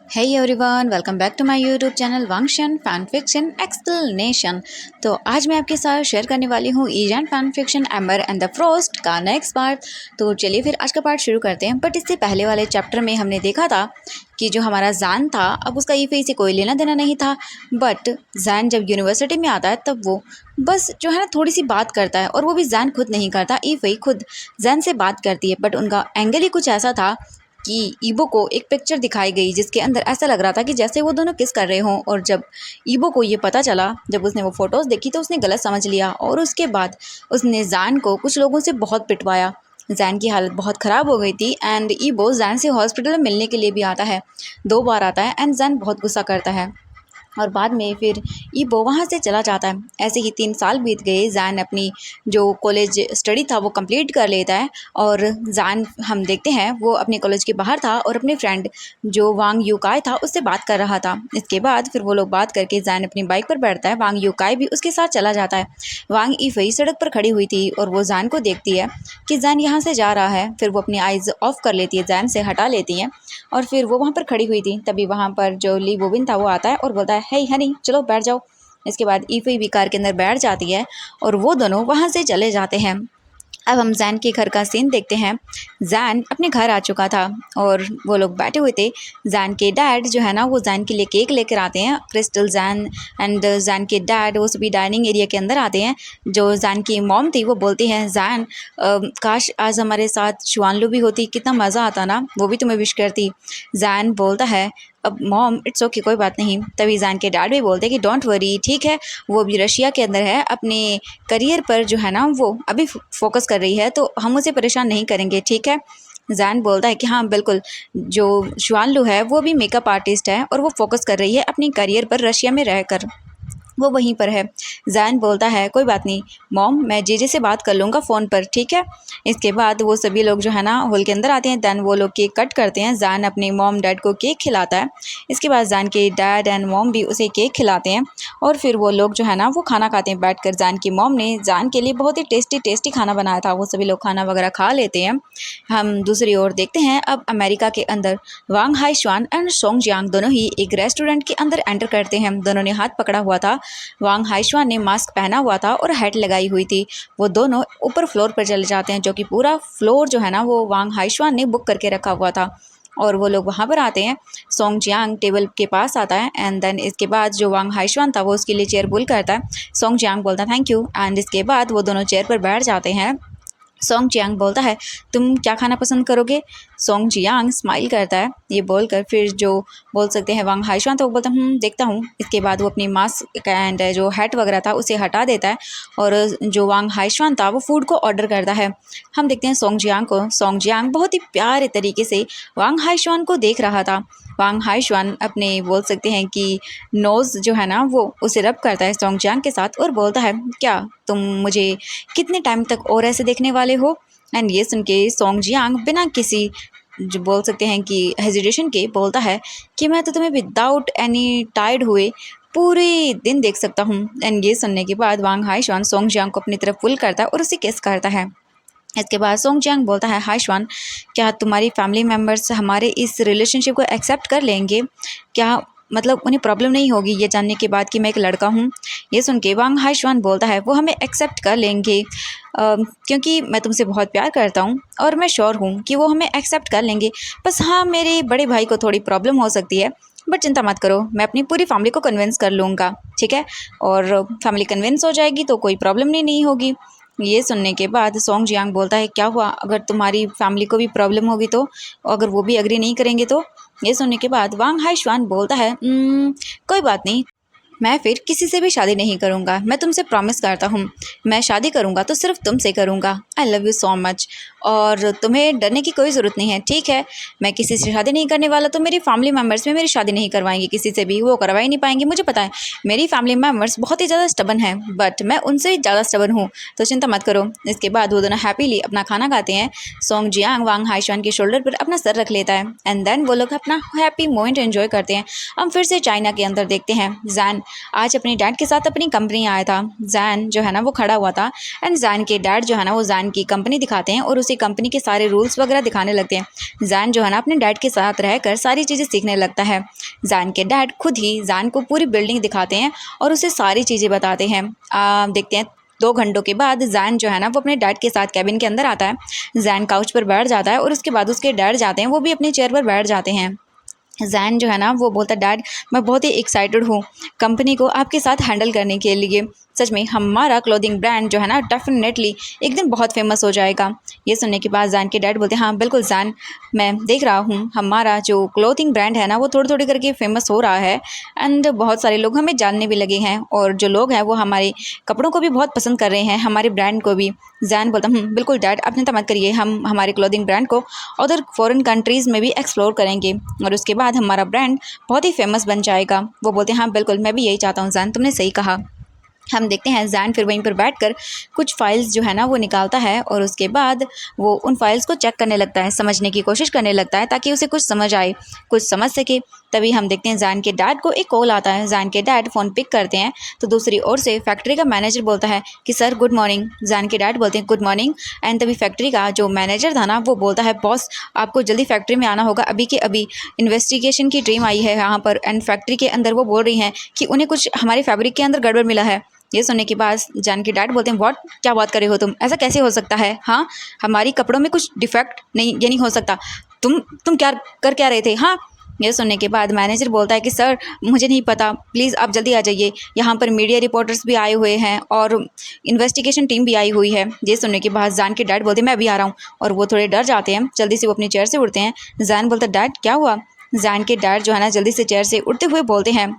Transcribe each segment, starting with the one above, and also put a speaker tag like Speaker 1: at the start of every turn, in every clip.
Speaker 1: Hey everyone, welcome back to my YouTube channel Wangxian fan fiction explanation. तो आज मैं आपके साथ शेयर करने वाली हूँ ईरान fan fiction ember and the frost का नेक्स्ट पार्ट। तो चलिए फिर आज का पार्ट शुरू करते हैं। बट इससे पहले वाले चैप्टर में हमने देखा था कि जो हमारा जान था, अब उसका ईफई से कोई लेना देना नहीं था। बट जैन जब यूनिवर्सिटी में आता है तब वो बस जो है ना थोड़ी सी बात करता है, और वो भी जैन खुद नहीं करता, ईफई खुद जैन से बात करती है। बट उनका एंगल ही कुछ ऐसा था कि ईबो को एक पिक्चर दिखाई गई जिसके अंदर ऐसा लग रहा था कि जैसे वो दोनों किस कर रहे हों। और जब ईबो को ये पता चला, जब उसने वो फ़ोटोज़ देखी तो उसने गलत समझ लिया, और उसके बाद उसने जैन को कुछ लोगों से बहुत पिटवाया। जैन की हालत बहुत ख़राब हो गई थी एंड ईबो जैन से हॉस्पिटल में मिलने के लिए भी आता है, 2 बार आता है एंड जैन बहुत गुस्सा करता है। और बाद में फिर ईबो वहाँ से चला जाता है। ऐसे ही 3 साल बीत गए। जैन अपनी जो कॉलेज स्टडी था वो कंप्लीट कर लेता है, और जैन हम देखते हैं वो अपने कॉलेज के बाहर था और अपने फ्रेंड जो वांग यूकाई था उससे बात कर रहा था। इसके बाद फिर वो लोग बात करके जैन अपनी बाइक पर बैठता है, वांग यूकाई भी उसके साथ चला जाता है। वांग ईफई सड़क पर खड़ी हुई थी और वो जैन को देखती है कि जैन यहाँ से जा रहा है। फिर वो अपनी आइज़ ऑफ कर लेती है, जैन से हटा लेती हैं, और फिर वो वहाँ पर खड़ी हुई थी। तभी वहाँ पर जो ली बोबिन था वो आता है और बोलता है, हे हनी चलो बैठ जाओ। इसके बाद ईफई भी कार के अंदर बैठ जाती है और वो दोनों वहाँ से चले जाते हैं। अब हम जैन के घर का सीन देखते हैं। जैन अपने घर आ चुका था और वो लोग बैठे हुए थे। जैन के डैड जो है ना वो जैन के लिए केक लेकर आते हैं। क्रिस्टल, जैन एंड जैन के डैड वो सभी डाइनिंग एरिया के अंदर आते हैं। जो जैन की मॉम थी वो बोलती हैं, जैन काश आज हमारे साथ शुआनलू भी होती, कितना मज़ा आता ना, वो भी तुम्हें विश करती। जैन बोलता है, अब मॉम इट्स ओके कोई बात नहीं। तभी जैन के डैड भी बोलते हैं कि डोंट वरी, ठीक है, वो अभी रशिया के अंदर है, अपने करियर पर जो है ना वो अभी फोकस कर रही है, तो हम उसे परेशान नहीं करेंगे, ठीक है। जैन बोलता है कि हाँ बिल्कुल, जो शुआनलू है वो भी मेकअप आर्टिस्ट है और वो फोकस कर रही है अपनी करियर पर रशिया में रहकर, वो वहीं पर है। जैन बोलता है, कोई बात नहीं मॉम, मैं जेजे से बात कर लूँगा फ़ोन पर, ठीक है। इसके बाद वो सभी लोग जो है ना हॉल के अंदर आते हैं। दैन वो लोग केक कट करते हैं। जैन अपने मॉम डैड को केक खिलाता है। इसके बाद जैन के डैड एंड मॉम भी उसे केक खिलाते हैं, और फिर वो लोग जो है ना वो खाना खाते हैं बैठ कर। जैन की मॉम ने जैन के लिए बहुत ही टेस्टी टेस्टी खाना बनाया था। वो सभी लोग खाना वगैरह खा लेते हैं। हम दूसरी ओर देखते हैं अब अमेरिका के अंदर वांग हाईशुआन एंड सोंग जियांग दोनों ही एक रेस्टोरेंट के अंदर एंटर करते हैं। दोनों ने हाथ पकड़ा हुआ था। वांग हाईशुआन ने मास्क पहना हुआ था और हैट लगाई हुई थी। वो दोनों ऊपर फ्लोर पर चले जाते हैं, जो कि पूरा फ्लोर जो है ना वो वांग हाईशुआन ने बुक करके रखा हुआ था, और वो लोग वहाँ पर आते हैं। सोंग जियांग टेबल के पास आता है एंड देन इसके बाद जो वांग हाईशुआन था वो उसके लिए चेयर पुल करता है। सोंग जियांग बोलता है थैंक यू, एंड इसके बाद वो दोनों चेयर पर बैठ जाते हैं। सोंग जियांग बोलता है, तुम क्या खाना पसंद करोगे। सोंग जियांग स्माइल करता है। ये बोलकर फिर जो बोल सकते हैं वांग हाईशुआन, तो वो बोलता है देखता हूँ। इसके बाद वो अपनी मास्क एंड जो हैट वगैरह था उसे हटा देता है, और जो वांग हाईशुआन था वो फूड को ऑर्डर करता है। हम देखते हैं सोंग जियांग को। सोंग जियांग बहुत ही प्यारे तरीके से वांग हाईशुआन को देख रहा था। वांग हाईशुआन अपने बोल सकते हैं कि नोज़ जो है ना वो उसे रब करता है सोंग जियांग के साथ, और बोलता है, क्या तुम मुझे कितने टाइम तक और ऐसे देखने वाले हो। एंड ये सुन के सोंग जियांग बिना किसी जो बोल सकते हैं कि हेजिटेशन के बोलता है कि मैं तो तुम्हें विदाउट एनी टायर्ड हुए पूरे दिन देख सकता हूँ। एंड ये सुनने के बाद वांग हाईशुआन सोंग जियांग को अपनी तरफ पुल करता है और उसे किस करता है। इसके बाद सोंग जियांग बोलता है, हाईशुआन क्या तुम्हारी फैमिली मेम्बर्स हमारे इस रिलेशनशिप को एक्सेप्ट कर लेंगे, क्या मतलब उन्हें प्रॉब्लम नहीं होगी ये जानने के बाद कि मैं एक लड़का हूँ। ये सुन के वांग हाईशुआन बोलता है, वो हमें एक्सेप्ट कर लेंगे, क्योंकि मैं तुमसे बहुत प्यार करता हूँ और मैं श्योर हूँ कि वो हमें एक्सेप्ट कर लेंगे। बस हाँ, मेरे बड़े भाई को थोड़ी प्रॉब्लम हो सकती है, बट चिंता मत करो, मैं अपनी पूरी फैमिली को कन्विंस कर लूँगा, ठीक है। और फैमिली कन्विंस हो जाएगी तो कोई प्रॉब्लम नहीं होगी। ये सुनने के बाद सोंग जियांग बोलता है, क्या हुआ अगर तुम्हारी फैमिली को भी प्रॉब्लम होगी तो, अगर वो भी एग्री नहीं करेंगे तो। ये सुनने के बाद वांग हाईशुआन बोलता है, कोई बात नहीं, मैं फिर किसी से भी शादी नहीं करूँगा, मैं तुमसे प्रॉमिस करता हूँ, मैं शादी करूँगा तो सिर्फ तुमसे करूँगा। I love you so much, और तुम्हें डरने की कोई ज़रूरत नहीं है, ठीक है। मैं किसी से शादी नहीं करने वाला, तो मेरी फैमिली मेम्बर्स में मेरी शादी नहीं करवाएंगे किसी से भी, वो करवा ही नहीं पाएंगे। मुझे पता है मेरी फैमिली मेम्बर्स बहुत ही ज़्यादा स्टबन हैं, बट मैं उनसे भी ज़्यादा स्टबन हूँ, तो चिंता मत करो। इसके बाद वो दोनों हैप्पीली अपना खाना खाते हैं। सोंग जियांग वांग हाईशुआन के शोल्डर पर अपना सर रख लेता है एंड देन वो लोग अपना हैप्पी मोमेंट एंजॉय करते हैं। हम फिर से चाइना के अंदर देखते हैं। जैन आज अपने डैड के साथ अपनी कंपनी आया था। जैन जो है ना वो खड़ा हुआ था एंड जैन के डैड जो है ना वो जैन की कंपनी दिखाते हैं और उसी कंपनी के सारे रूल्स वगैरह दिखाने लगते हैं। जैन जो है ना अपने डैड के साथ रहकर सारी चीज़ें सीखने लगता है। जैन के डैड खुद ही जैन को पूरी बिल्डिंग दिखाते हैं और उसे सारी चीज़ें बताते हैं। देखते हैं 2 घंटों के बाद जैन जो है ना वो अपने डैड के साथ कैबिन के अंदर आता है। जैन काउच पर बैठ जाता है और उसके बाद उसके डैड जाते हैं, वो भी अपनी चेयर पर बैठ जाते हैं। जैन जो है ना वो बोलता है, डैड मैं बहुत ही एक्साइटेड हूँ कंपनी को आपके साथ हैंडल करने के लिए। सच में हमारा क्लोथिंग ब्रांड जो है ना डेफिनेटली एक दिन बहुत फेमस हो जाएगा। ये सुनने के बाद जैन के डैड बोलते हैं, हाँ बिल्कुल जैन, मैं देख रहा हूँ हमारा जो क्लोथिंग ब्रांड है ना वो थोड़ी थोड़ी करके फेमस हो रहा है एंड बहुत सारे लोग हमें जानने भी लगे हैं और जो लोग हैं वो हमारे कपड़ों को भी बहुत पसंद कर रहे हैं, हमारे ब्रांड को भी। जैन बोलता, बिल्कुल डैड आप चिंता मत करिए, हम हमारे क्लोथिंग ब्रांड को अदर फॉरेन कंट्रीज़ में भी एक्सप्लोर करेंगे और उसके बाद हमारा ब्रांड बहुत ही फेमस बन जाएगा। वो बोलते हैं, हाँ बिल्कुल मैं भी यही चाहता हूँ जैन, तुमने सही कहा। हम देखते हैं जैन फिर वहीं पर बैठकर कुछ फाइल्स जो है ना वो निकालता है और उसके बाद वो उन फाइल्स को चेक करने लगता है, समझने की कोशिश करने लगता है ताकि उसे कुछ समझ आए, कुछ समझ सके। तभी हम देखते हैं जैन के डैड को एक कॉल आता है। जैन के डैड फ़ोन पिक करते हैं तो दूसरी ओर से फैक्ट्री का मैनेजर बोलता है कि सर गुड मॉर्निंग। जैन के डैड बोलते हैं गुड मॉर्निंग एंड तभी फैक्ट्री का जो मैनेजर था ना वो बोलता है, बॉस आपको जल्दी फैक्ट्री में आना होगा, अभी के अभी इन्वेस्टिगेशन की टीम आई है यहाँ पर एंड फैक्ट्री के अंदर वो बोल रही हैं कि उन्हें कुछ हमारे फैब्रिक के अंदर गड़बड़ मिला है। ये सुनने के बाद जैन के डैड बोलते हैं, व्हाट, क्या बात कर रहे हो तुम, ऐसा कैसे हो सकता है? हाँ हमारी कपड़ों में कुछ डिफेक्ट नहीं, ये नहीं हो सकता। तुम क्या रहे थे? हाँ। ये सुनने के बाद मैनेजर बोलता है कि सर मुझे नहीं पता, प्लीज़ आप जल्दी आ जाइए, यहाँ पर मीडिया रिपोर्टर्स भी आए हुए हैं और इन्वेस्टिगेशन टीम भी आई हुई है। ये सुनने के बाद जैन के डैड बोलते हैं मैं अभी आ रहा हूँ और वो थोड़े डर जाते हैं, जल्दी से वो अपनी चेयर से उठते हैं। जैन बोलता है डैड क्या हुआ? जैन के डैड जो है ना जल्दी से चेयर से उठते हुए बोलते हैं,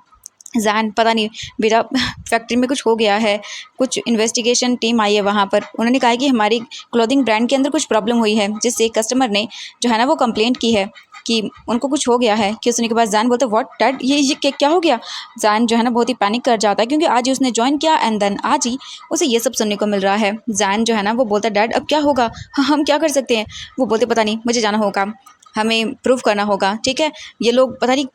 Speaker 1: जैन पता नहीं मेरा फैक्ट्री में कुछ हो गया है, कुछ इन्वेस्टिगेशन टीम आई है वहाँ पर, उन्होंने कहा है कि हमारी क्लोथिंग ब्रांड के अंदर कुछ प्रॉब्लम हुई है जिससे कस्टमर ने जो है ना वो कंप्लेंट की है कि उनको कुछ हो गया है। कि सुनने के बाद जैन बोलते व्हाट डैड, ये क्या हो गया? जैन जो है ना बहुत ही पैनिक कर जाता है क्योंकि आज ही उसने ज्वाइन किया एंड देन आज ही उसे ये सब सुनने को मिल रहा है। जैन जो है ना वो बोलता है डैड अब क्या होगा, हम क्या कर सकते हैं? वो बोलते पता नहीं, मुझे जाना होगा, हमें प्रूव करना होगा, ठीक है? ये लोग पता नहीं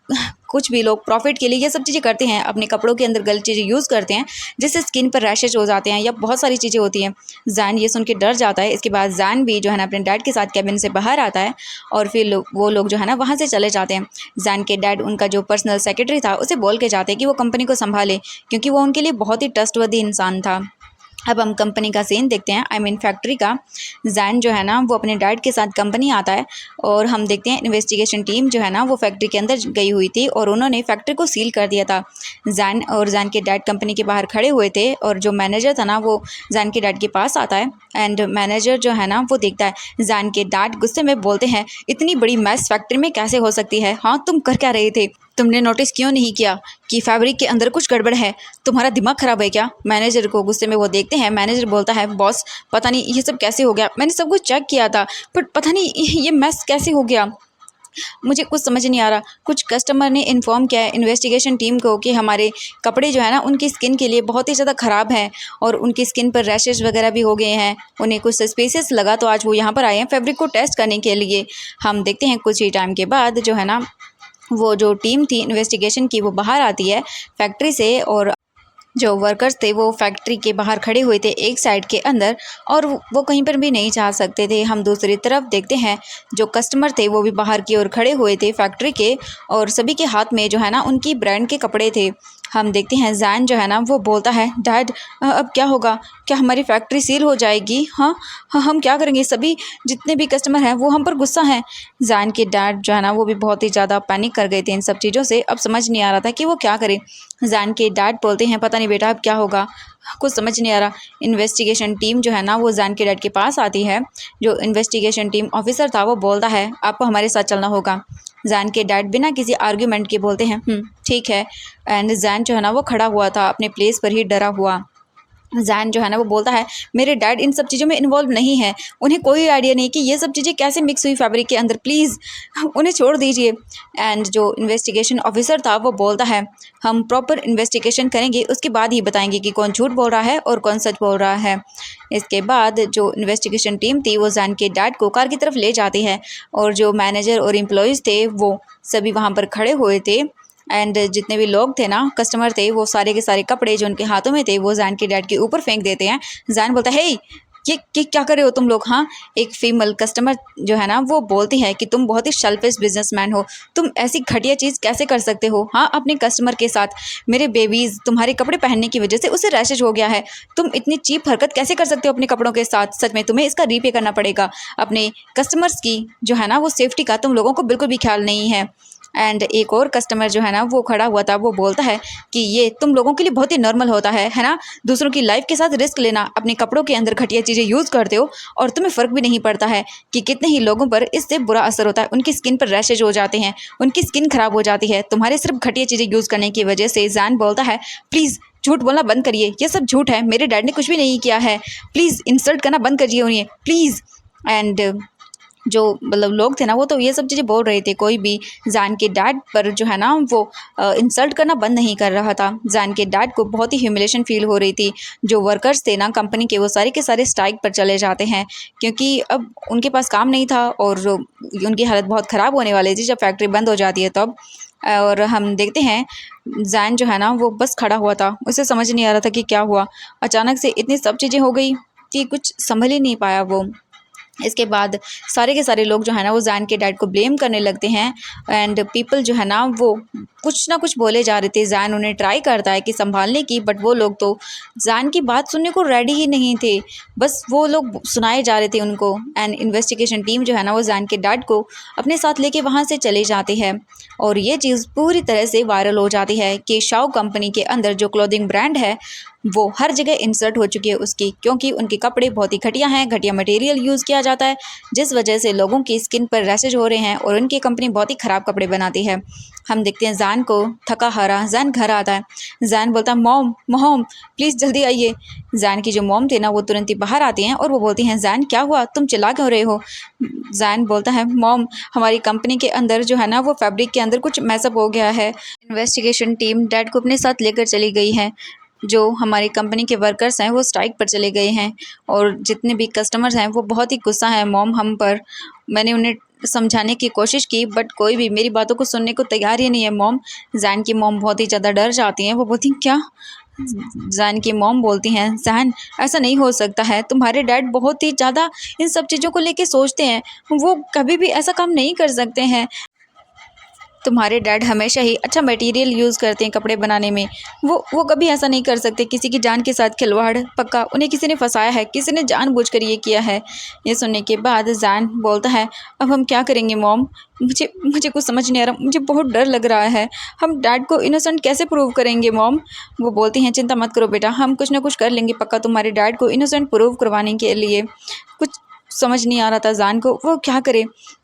Speaker 1: कुछ भी लोग प्रॉफिट के लिए ये सब चीज़ें करते हैं, अपने कपड़ों के अंदर गलत चीज़ें यूज़ करते हैं जिससे स्किन पर रैशेज हो जाते हैं या बहुत सारी चीज़ें होती हैं। जैन ये सुन के डर जाता है। इसके बाद जैन भी जो है ना अपने डैड के साथ कैबिन से बाहर आता है और फिर वो लोग जो है ना वहाँ से चले जाते हैं। जैन के डैड उनका जो पर्सनल सेक्रेटरी था उसे बोल के जाते हैं कि वो कंपनी को संभाले क्योंकि वो उनके लिए बहुत ही ट्रस्टवर्दी इंसान था। अब हम कंपनी का सीन देखते हैं, आई मीन फैक्ट्री का। जैन जो है ना वो अपने डैड के साथ कंपनी आता है और हम देखते हैं इन्वेस्टिगेशन टीम जो है ना वो फैक्ट्री के अंदर गई हुई थी और उन्होंने फैक्ट्री को सील कर दिया था। जैन के डैड कंपनी के बाहर खड़े हुए थे और जो मैनेजर था ना वो जैन के डैड के पास आता है एंड मैनेजर जो है ना वो देखता है। जैन के डैड गुस्से में बोलते हैं, इतनी बड़ी मैस फैक्ट्री में कैसे हो सकती है? हाँ तुम कर क्या रहे थे? तुमने नोटिस क्यों नहीं किया कि फैब्रिक के अंदर कुछ गड़बड़ है? तुम्हारा दिमाग खराब है क्या? मैनेजर को गुस्से में वो देखते हैं। मैनेजर बोलता है, बॉस पता नहीं ये सब कैसे हो गया, मैंने सब कुछ चेक किया था बट पता नहीं ये मैस कैसे हो गया, मुझे कुछ समझ नहीं आ रहा। कुछ कस्टमर ने इन्फॉर्म किया है इन्वेस्टिगेशन टीम को कि हमारे कपड़े जो है ना उनकी स्किन के लिए बहुत ही ज़्यादा ख़राब हैं और उनकी स्किन पर रैशेज वगैरह भी हो गए हैं, उन्हें कुछ सस्पिशियस लगा तो आज वो यहाँ पर आए हैं फैब्रिक को टेस्ट करने के लिए। हम देखते हैं कुछ ही टाइम के बाद जो है ना वो जो टीम थी इन्वेस्टिगेशन की वो बाहर आती है फैक्ट्री से और जो वर्कर्स थे वो फैक्ट्री के बाहर खड़े हुए थे एक साइड के अंदर और वो कहीं पर भी नहीं जा सकते थे। हम दूसरी तरफ देखते हैं जो कस्टमर थे वो भी बाहर की ओर खड़े हुए थे फैक्ट्री के और सभी के हाथ में जो है ना उनकी ब्रांड के कपड़े थे। हम देखते हैं जैन जो है ना वो बोलता है, डैड अब क्या होगा, क्या हमारी फैक्ट्री सील हो जाएगी? हाँ हम क्या करेंगे? सभी जितने भी कस्टमर हैं वो हम पर गुस्सा हैं। जैन के डैड जो है ना वो भी बहुत ही ज़्यादा पैनिक कर गए थे इन सब चीज़ों से, अब समझ नहीं आ रहा था कि वो क्या करें। जैन के डैड बोलते हैं, पता नहीं बेटा अब क्या होगा, कुछ समझ नहीं आ रहा। इन्वेस्टिगेशन टीम जो है ना वो जैन के डैड के पास आती है। जो इन्वेस्टिगेशन टीम ऑफिसर था वो बोलता है, आपको हमारे साथ चलना होगा। जैन के डैड बिना किसी आर्ग्यूमेंट के बोलते हैं ठीक है। एंड जैन जो है ना वो खड़ा हुआ था अपने प्लेस पर ही डरा हुआ। जैन जो है ना वो बोलता है, मेरे डैड इन सब चीज़ों में इन्वॉल्व नहीं है, उन्हें कोई आइडिया नहीं कि ये सब चीज़ें कैसे मिक्स हुई फैब्रिक के अंदर, प्लीज़ उन्हें छोड़ दीजिए। एंड जो इन्वेस्टिगेशन ऑफिसर था वो बोलता है, हम प्रॉपर इन्वेस्टिगेशन करेंगे उसके बाद ही बताएंगे कि कौन झूठ बोल रहा है और कौन सच बोल रहा है। इसके बाद जो इन्वेस्टिगेशन टीम थी वो जैन के डैड को कार की तरफ ले जाती है और जो मैनेजर और एम्प्लॉयज़ थे वो सभी वहाँ पर खड़े हुए थे एंड जितने भी लोग थे ना, कस्टमर थे, वो सारे के सारे कपड़े जो उनके हाथों में थे वो जैन के डैड के ऊपर फेंक देते हैं। जैन बोलता है, हे ये क्या कर रहे हो तुम लोग? हाँ, एक फीमेल कस्टमर जो है ना वो बोलती है कि तुम बहुत ही सेल्फिश बिजनेसमैन हो, तुम ऐसी घटिया चीज़ कैसे कर सकते हो? हाँ, अपने कस्टमर के साथ, मेरे बेबीज़ तुम्हारे कपड़े पहनने की वजह से उसे रैशेज हो गया है, तुम इतनी चीप हरकत कैसे कर सकते हो अपने कपड़ों के साथ? सच में तुम्हें इसका रीपे करना पड़ेगा। अपने कस्टमर्स की जो है ना वो सेफ्टी का तुम लोगों को बिल्कुल भी ख्याल नहीं है। एंड एक और कस्टमर जो है ना वो खड़ा हुआ था, वो बोलता है कि ये तुम लोगों के लिए बहुत ही नॉर्मल होता है ना, दूसरों की लाइफ के साथ रिस्क लेना, अपने कपड़ों के अंदर घटिया चीज़ें यूज़ करते हो और तुम्हें फ़र्क भी नहीं पड़ता है कि कितने ही लोगों पर इससे बुरा असर होता है, उनकी स्किन पर रैशेज हो जाते हैं, उनकी स्किन खराब हो जाती है तुम्हारे सिर्फ घटिया चीज़ें यूज़ करने की वजह से। जैन बोलता है, प्लीज़ झूठ बोलना बंद करिए, ये सब झूठ है, मेरे डैड ने कुछ भी नहीं किया है, प्लीज़ इंसल्ट करना बंद करिए उन्हें प्लीज़। एंड जो मतलब लोग थे ना वो तो ये सब चीज़ें बोल रहे थे, कोई भी जैन के डैड पर जो है ना वो इंसल्ट करना बंद नहीं कर रहा था। जैन के डैड को बहुत ही ह्यूमिलेशन फील हो रही थी। जो वर्कर्स थे ना कंपनी के, वो सारे के सारे स्ट्राइक पर चले जाते हैं क्योंकि अब उनके पास काम नहीं था और उनकी हालत बहुत ख़राब होने वाली थी जब फैक्ट्री बंद हो जाती है तब। और हम देखते हैं जैन जो है ना वो बस खड़ा हुआ था, उसे समझ नहीं आ रहा था कि क्या हुआ। अचानक से इतनी सब चीज़ें हो गई कि कुछ संभल ही नहीं पाया वो। इसके बाद सारे के सारे लोग जो है ना वो जैन के डैड को ब्लेम करने लगते हैं एंड पीपल जो है ना वो कुछ ना कुछ बोले जा रहे थे। जैन उन्हें ट्राई करता है कि संभालने की, बट वो लोग तो जैन की बात सुनने को रेडी ही नहीं थे, बस वो लोग सुनाए जा रहे थे उनको। एंड इन्वेस्टिगेशन टीम जो है ना वो जैन के डैड को अपने साथ लेके वहाँ से चले जाते हैं और ये चीज़ पूरी तरह से वायरल हो जाती है कि शाओ कंपनी के अंदर जो क्लोथिंग ब्रांड है वो हर जगह इंसर्ट हो चुकी है उसकी, क्योंकि उनके कपड़े बहुत ही घटिया हैं, घटिया मटेरियल यूज़ किया जाता है जिस वजह से लोगों की स्किन पर रैशेज हो रहे हैं और उनकी कंपनी बहुत ही ख़राब कपड़े बनाती है। हम देखते हैं जैन को थका हारा जैन घर आता है। जैन बोलता है, मॉम मॉम प्लीज़ जल्दी आइए। जैन की जो मॉम थे ना वो तुरंत ही बाहर आती हैं और वो बोलती हैं, जैन क्या हुआ, तुम चिल्ला क्यों रहे हो? जैन बोलता है, मॉम हमारी कंपनी के अंदर जो है ना वो फैब्रिक के अंदर कुछ मैसअप हो गया है। इन्वेस्टिगेशन टीम डैड को अपने साथ लेकर चली गई है। जो हमारी कंपनी के वर्कर्स हैं वो स्ट्राइक पर चले गए हैं और जितने भी कस्टमर्स हैं वो बहुत ही गुस्सा है मॉम हम पर। मैंने उन्हें समझाने की कोशिश की बट कोई भी मेरी बातों को सुनने को तैयार ही नहीं है मॉम। जैन की मॉम बहुत ही ज़्यादा डर जाती हैं, वो बोलती हैं, क्या? जैन की मॉम बोलती हैं, जैन ऐसा नहीं हो सकता है, तुम्हारे डैड बहुत ही ज़्यादा इन सब चीज़ों को लेके सोचते हैं, वो कभी भी ऐसा काम नहीं कर सकते हैं। तुम्हारे डैड हमेशा ही अच्छा मटेरियल यूज़ करते हैं कपड़े बनाने में, वो कभी ऐसा नहीं कर सकते। किसी की जान के साथ खिलवाड़ पक्का, उन्हें किसी ने फंसाया है, किसी ने जानबूझकर ये किया है। ये सुनने के बाद जैन बोलता है, अब हम क्या करेंगे मॉम? मुझे मुझे कुछ समझ नहीं आ रहा, मुझे बहुत डर लग रहा है, हम डैड को इनोसेंट कैसे प्रूव करेंगे मॉम? वो बोलती हैं, चिंता मत करो बेटा, हम कुछ ना कुछ कर लेंगे पक्का तुम्हारे डैड को इनोसेंट प्रूव करवाने के लिए। कुछ समझ नहीं आ रहा था जैन को, वो क्या करे।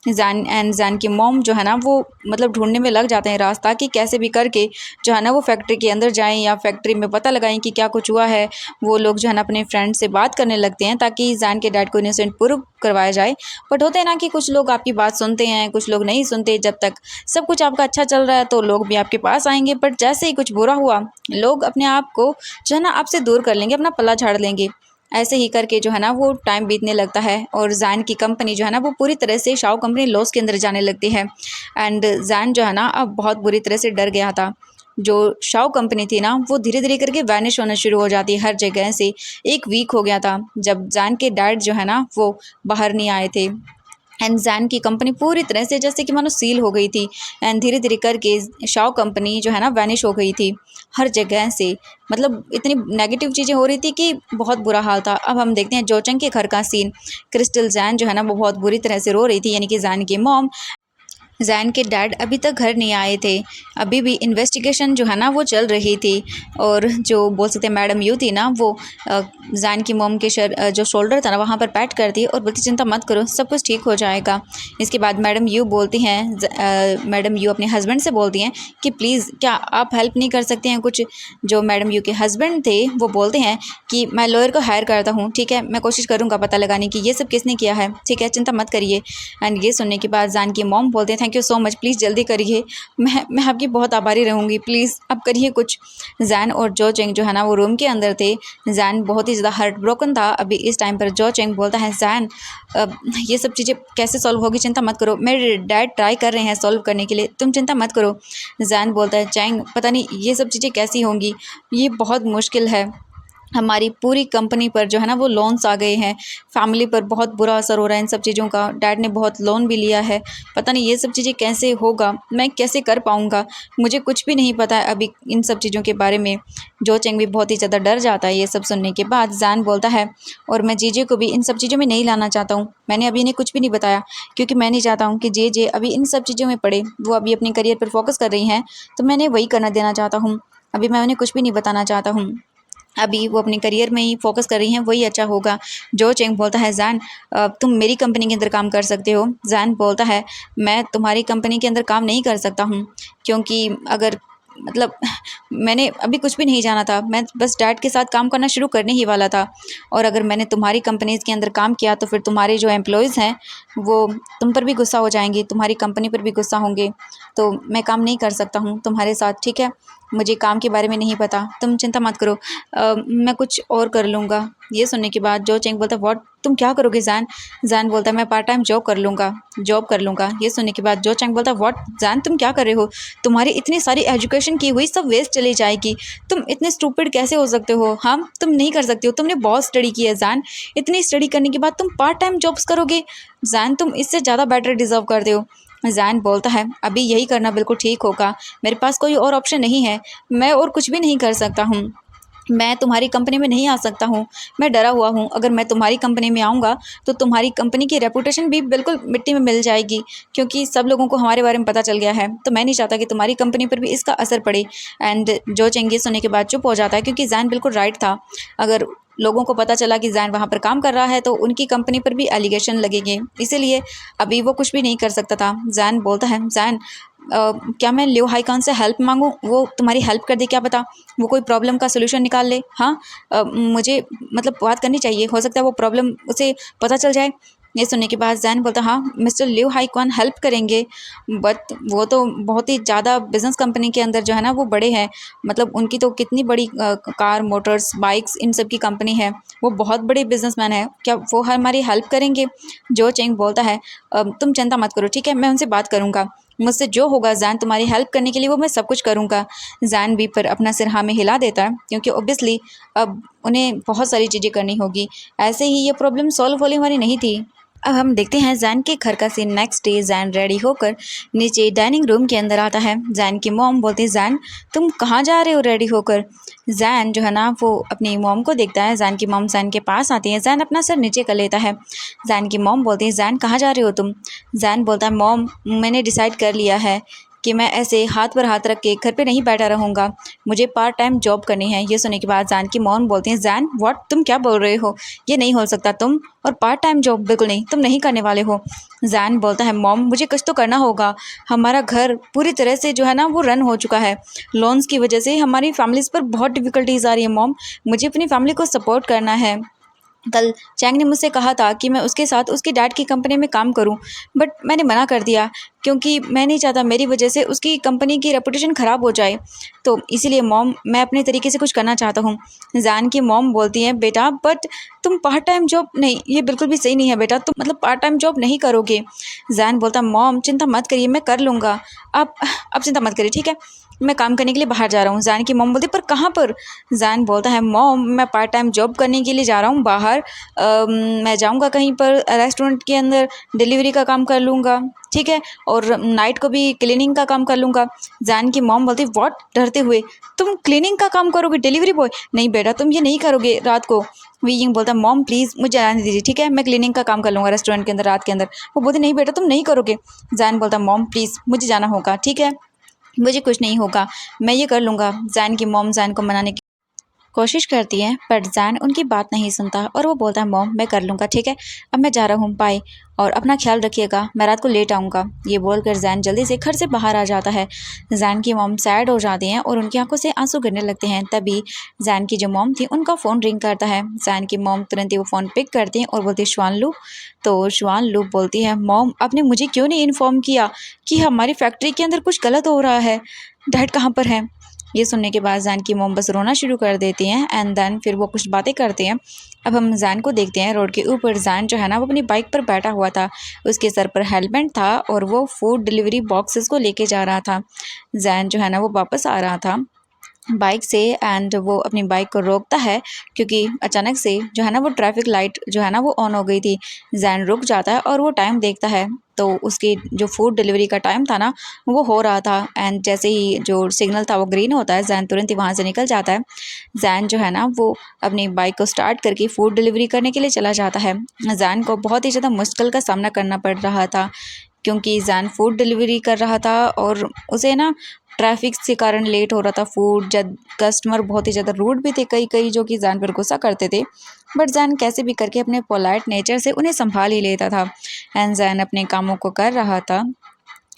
Speaker 1: जैन की मॉम जो है ना वो मतलब ढूंढने में लग जाते हैं रास्ता कि कैसे भी करके जो है ना वो फैक्ट्री के अंदर जाएं या फैक्ट्री में पता लगाएं कि क्या कुछ हुआ है। वो लोग जो है ना अपने फ्रेंड से बात करने लगते हैं ताकि जैन के डैड को इनोसेंट प्रूव करवाया जाए। बट होते हैं ना कि कुछ लोग आपकी बात सुनते हैं, कुछ लोग नहीं सुनते। जब तक सब कुछ आपका अच्छा चल रहा है तो लोग भी आपके पास आएंगे, बट जैसे ही कुछ बुरा हुआ लोग अपने आप को जो है ना आपसे दूर कर लेंगे, अपना पल्ला झाड़ लेंगे। ऐसे ही करके जो है ना वो टाइम बीतने लगता है और जैन की कंपनी जो है ना वो पूरी तरह से शाओ कंपनी लॉस के अंदर जाने लगती है। एंड जैन जो है ना अब बहुत बुरी तरह से डर गया था। जो शाओ कंपनी थी ना वो धीरे धीरे करके वैनिश होना शुरू हो जाती है हर जगह से। एक वीक हो गया था जब जैन के डैड जो है ना वो बाहर नहीं आए थे एंड जैन की कंपनी पूरी तरह से जैसे कि मानो सील हो गई थी। एंड धीरे धीरे करके शाओ कंपनी जो है ना वैनिश हो गई थी हर जगह से। मतलब इतनी नेगेटिव चीज़ें हो रही थी कि बहुत बुरा हाल था। अब हम देखते हैं जोचंग के घर का सीन। क्रिस्टल जैन जो है ना वो बहुत बुरी तरह से रो रही थी, यानी कि जैन की मॉम। जैन के डैड अभी तक घर नहीं आए थे, अभी भी इन्वेस्टिगेशन जो है ना वो चल रही थी। और जो बोल सकते हैं मैडम यू थी ना वो जैन की मोम के जो शोल्डर था ना वहाँ पर पैट करती है और बोलती चिंता मत करो सब कुछ ठीक हो जाएगा। इसके बाद मैडम यू बोलती हैं, मैडम यू अपने हस्बैंड से बोलती हैं कि प्लीज़ क्या आप हेल्प नहीं कर सकते हैं कुछ। जो मैडम यू के हस्बैंड थे वो बोलते हैं कि मैं लॉयर को हायर करता हूँ, ठीक है, मैं कोशिश करूँगा पता लगाने की ये सब किसने किया है, ठीक है, चिंता मत करिए। एंड ये सुनने के बाद जैन की मोम बोलते हैं thank you so much, please जल्दी करिए, मैं आपकी बहुत आभारी रहूँगी, प्लीज़ आप करिए कुछ। जैन और जो चेंग जो है ना वो रूम के अंदर थे। जैन बहुत ही ज़्यादा हार्ट ब्रोकन था अभी इस टाइम पर। जो चेंग बोलता है जैन ये सब चीज़ें कैसे सॉल्व होगी, चिंता मत करो, मेरे डैड ट्राई कर रहे हैं सॉल्व करने के लिए, तुम चिंता मत करो। जैन बोलता है चेंग पता नहीं ये सब चीज़ें कैसी होंगी, ये बहुत मुश्किल है, हमारी पूरी कंपनी पर जो है ना वो लोन्स आ गए हैं, फैमिली पर बहुत बुरा असर हो रहा है इन सब चीज़ों का, डैड ने बहुत लोन भी लिया है, पता नहीं ये सब चीज़ें कैसे होगा, मैं कैसे कर पाऊँगा, मुझे कुछ भी नहीं पता है अभी इन सब चीज़ों के बारे में। जो चेंग भी बहुत ही ज़्यादा डर जाता है ये सब सुनने के बाद। जैन बोलता है और मैं जीजे को भी इन सब चीज़ों में नहीं लाना चाहता हूँ, मैंने अभी इन्हें कुछ भी नहीं बताया क्योंकि मैं नहीं चाहता हूँ कि जे अभी इन सब चीज़ों में पड़े, वो अभी अपने करियर पर फोकस कर रही हैं तो मैंने वही करना देना चाहता हूँ, अभी मैं उन्हें कुछ भी नहीं बताना चाहता हूँ, अभी वो अपने करियर में ही फोकस कर रही हैं, वही अच्छा होगा। जो चेंग बोलता है जैन तुम मेरी कंपनी के अंदर काम कर सकते हो। जैन बोलता है मैं तुम्हारी कंपनी के अंदर काम नहीं कर सकता हूँ क्योंकि अगर मतलब मैंने अभी कुछ भी नहीं जाना था, मैं बस डैड के साथ काम करना शुरू करने ही वाला था, और अगर मैंने तुम्हारी कंपनीज़ के अंदर काम किया तो फिर तुम्हारे जो एम्प्लॉयज़ हैं वो तुम पर भी गुस्सा हो जाएंगे, तुम्हारी कंपनी पर भी गुस्सा होंगे, तो मैं काम नहीं कर सकता हूँ तुम्हारे साथ, ठीक है, मुझे काम के बारे में नहीं पता, तुम चिंता मत करो, मैं कुछ और कर लूँगा। ये सुनने के बाद जो चेंग बोलता है व्हाट, तुम क्या करोगे जैन? जैन बोलता है मैं पार्ट टाइम जॉब कर लूँगा। ये सुनने के बाद जो चेंग बोलता है व्हाट जैन तुम क्या कर रहे हो, तुम्हारी इतनी सारी एजुकेशन की हुई सब वेस्ट चली जाएगी, तुम इतने स्टूपिड कैसे हो सकते हो, हाँ तुम नहीं कर सकते हो, तुमने बहुत स्टडी की है जैन, इतनी स्टडी करने के बाद तुम पार्ट टाइम जॉब्स करोगे, जैन तुम इससे ज़्यादा बेटर डिजर्व करते हो। जैन बोलता है अभी यही करना बिल्कुल ठीक होगा, मेरे पास कोई और ऑप्शन नहीं है, मैं और कुछ भी नहीं कर सकता हूँ, मैं तुम्हारी कंपनी में नहीं आ सकता हूँ, मैं डरा हुआ हूँ, अगर मैं तुम्हारी कंपनी में आऊँगा तो तुम्हारी कंपनी की रेपुटेशन भी बिल्कुल मिट्टी में मिल जाएगी क्योंकि सब लोगों को हमारे बारे में पता चल गया है, तो मैं नहीं चाहता कि तुम्हारी कंपनी पर भी इसका असर पड़े। एंड जो चेंग ये सुनने के बाद चुप हो जाता है क्योंकि जैन बिल्कुल राइट था, अगर लोगों को पता चला कि जैन वहाँ पर काम कर रहा है तो उनकी कंपनी पर भी एलिगेशन लगेंगे, इसीलिए अभी वो कुछ भी नहीं कर सकता था। जैन बोलता है जैन क्या मैं लियो हाईकॉन से हेल्प मांगूं, वो तुम्हारी हेल्प कर दे, क्या पता वो कोई प्रॉब्लम का सोल्यूशन निकाल ले, हाँ मुझे मतलब बात करनी चाहिए, हो सकता है वो प्रॉब्लम उसे पता चल जाए। ये सुनने के बाद जैन बोलता हाँ मिस्टर लियो हाईकॉन हेल्प करेंगे, बट वो तो बहुत ही ज़्यादा बिजनेस कंपनी के अंदर जो है ना वो बड़े हैं, मतलब उनकी तो कितनी बड़ी कार मोटर्स बाइक्स इन सब की कंपनी है, वो बहुत बड़े बिजनेसमैन है, क्या वो हमारी हेल्प करेंगे? जो चेंग बोलता है तुम चिंता मत करो, ठीक है, मैं उनसे बात करूँगा, मुझसे जो होगा जैन तुम्हारी हेल्प करने के लिए वो मैं सब कुछ करूँगा। जैन भी पर अपना सिर हाँ में हिला देता है क्योंकि ऑब्वियसली अब उन्हें बहुत सारी चीज़ें करनी होगी, ऐसे ही ये प्रॉब्लम सॉल्व होने वाली नहीं थी। अब हम देखते हैं जैन के घर का scene. Next day Jain ready होकर नीचे डाइनिंग रूम के अंदर आता है। जैन की मॉम बोलती है जैन तुम कहाँ जा रहे हो रेडी होकर? जैन जो है ना वो अपनी मॉम को देखता है, जैन की मॉम जैन के पास आती है, जैन अपना सर नीचे कर लेता है। जैन की मॉम बोलती है जैन कहाँ जा रहे हो तुम? जैन बोलता है मॉम मैंने डिसाइड कर लिया है कि मैं ऐसे हाथ पर हाथ रख के घर पे नहीं बैठा रहूँगा, मुझे पार्ट टाइम जॉब करनी है। ये सुनने के बाद जैन की मॉम बोलती हैं जैन व्हाट, तुम क्या बोल रहे हो, ये नहीं हो सकता, तुम और पार्ट टाइम जॉब बिल्कुल नहीं, तुम नहीं करने वाले हो। जैन बोलता है मॉम मुझे कुछ तो करना होगा, हमारा घर पूरी तरह से जो है ना वो रन हो चुका है, लोन्स की वजह से हमारी फैमिलीज़ पर बहुत डिफ़िकल्टीज आ रही है मॉम, मुझे अपनी फैमिली को सपोर्ट करना है। कल चैंग ने मुझसे कहा था कि मैं उसके साथ उसके डैड की कंपनी में काम करूं, बट मैंने मना कर दिया क्योंकि मैं नहीं चाहता मेरी वजह से उसकी कंपनी की रेपुटेशन ख़राब हो जाए, तो इसीलिए मॉम मैं अपने तरीके से कुछ करना चाहता हूँ। जैन की मॉम बोलती हैं बेटा बट तुम पार्ट टाइम जॉब नहीं, ये बिल्कुल भी सही नहीं है बेटा, तुम मतलब पार्ट टाइम जॉब नहीं करोगे। जैन बोलता मॉम चिंता मत करिए मैं कर लूँगा, आप चिंता मत करिए, ठीक है, मैं काम करने के लिए बाहर जा रहा हूँ। जैन की मॉम बोलती पर कहाँ पर? जैन बोलता है मॉम मैं पार्ट टाइम जॉब करने के लिए जा रहा हूँ बाहर, मैं जाऊँगा कहीं पर रेस्टोरेंट के अंदर डिलीवरी का काम कर लूँगा, ठीक है, और नाइट को भी क्लीनिंग का काम कर लूँगा। जैन की मॉम बोलती व्हाट, डरते हुए तुम क्लीनिंग का काम करोगे, डिलीवरी बॉय? नहीं बेटा तुम ये नहीं करोगे रात को। वीइंग बोलता मॉम प्लीज़ मुझे जाने दीजिए, ठीक है, मैं क्लीनिंग का काम कर लूँगा रेस्टोरेंट के अंदर रात के अंदर। वो बोलती नहीं बेटा तुम नहीं करोगे। जैन बोलता मॉम प्लीज़ मुझे जाना होगा, ठीक है, मुझे कुछ नहीं होगा, मैं ये कर लूँगा। जैन की मॉम जैन को मनाने की कोशिश करती हैं, बट जैन उनकी बात नहीं सुनता और वो बोलता है मॉम मैं कर लूँगा, ठीक है, अब मैं जा रहा हूँ, बाय, और अपना ख्याल रखिएगा, मैं रात को लेट आऊँगा। ये बोलकर जैन जल्दी से घर से बाहर आ जाता है। जैन की मॉम सैड हो जाती हैं और उनकी आंखों से आंसू गिरने लगते हैं। तभी जैन की जो मॉम थी उनका फ़ोन रिंग करता है। जैन की मॉम तुरंत ही वो फ़ोन पिक करती हैं और बोलती है शुआन लू। तो शुआन लू बोलती है मॉम आपने मुझे क्यों नहीं इन्फॉर्म किया कि हमारी फैक्ट्री के अंदर कुछ गलत हो रहा है, डैड कहाँ पर हैं। ये सुनने के बाद जैन की मॉम बस रोना शुरू कर देती हैं एंड देन फिर वो कुछ बातें करते हैं। अब हम जैन को देखते हैं रोड के ऊपर। जैन जो है ना वो अपनी बाइक पर बैठा हुआ था, उसके सर पर हेलमेट था और वो फूड डिलीवरी बॉक्सेस को लेके जा रहा था। जैन जो है ना वो वापस आ रहा था बाइक से एंड वो अपनी बाइक को रोकता है क्योंकि अचानक से जो है ना वो ट्रैफिक लाइट जो है ना वो ऑन हो गई थी। जैन रुक जाता है और वो टाइम देखता है तो उसकी जो फूड डिलीवरी का टाइम था ना वो हो रहा था एंड जैसे ही जो सिग्नल था वो ग्रीन होता है जैन तुरंत ही वहाँ से निकल जाता है। जैन जो है ना वो अपनी बाइक को स्टार्ट करके फूड डिलीवरी करने के लिए चला जाता है। जैन को बहुत ही ज़्यादा मुश्किल का सामना करना पड़ रहा था क्योंकि जैन फूड डिलीवरी कर रहा था और उसे ना ट्रैफिक के कारण लेट हो रहा था फूड। जब कस्टमर बहुत ही ज़्यादा रूड भी थे कई कई जो कि जैन पर गुस्सा करते थे, बट जैन कैसे भी करके अपने पोलाइट नेचर से उन्हें संभाल ही लेता था एंड जैन अपने कामों को कर रहा था।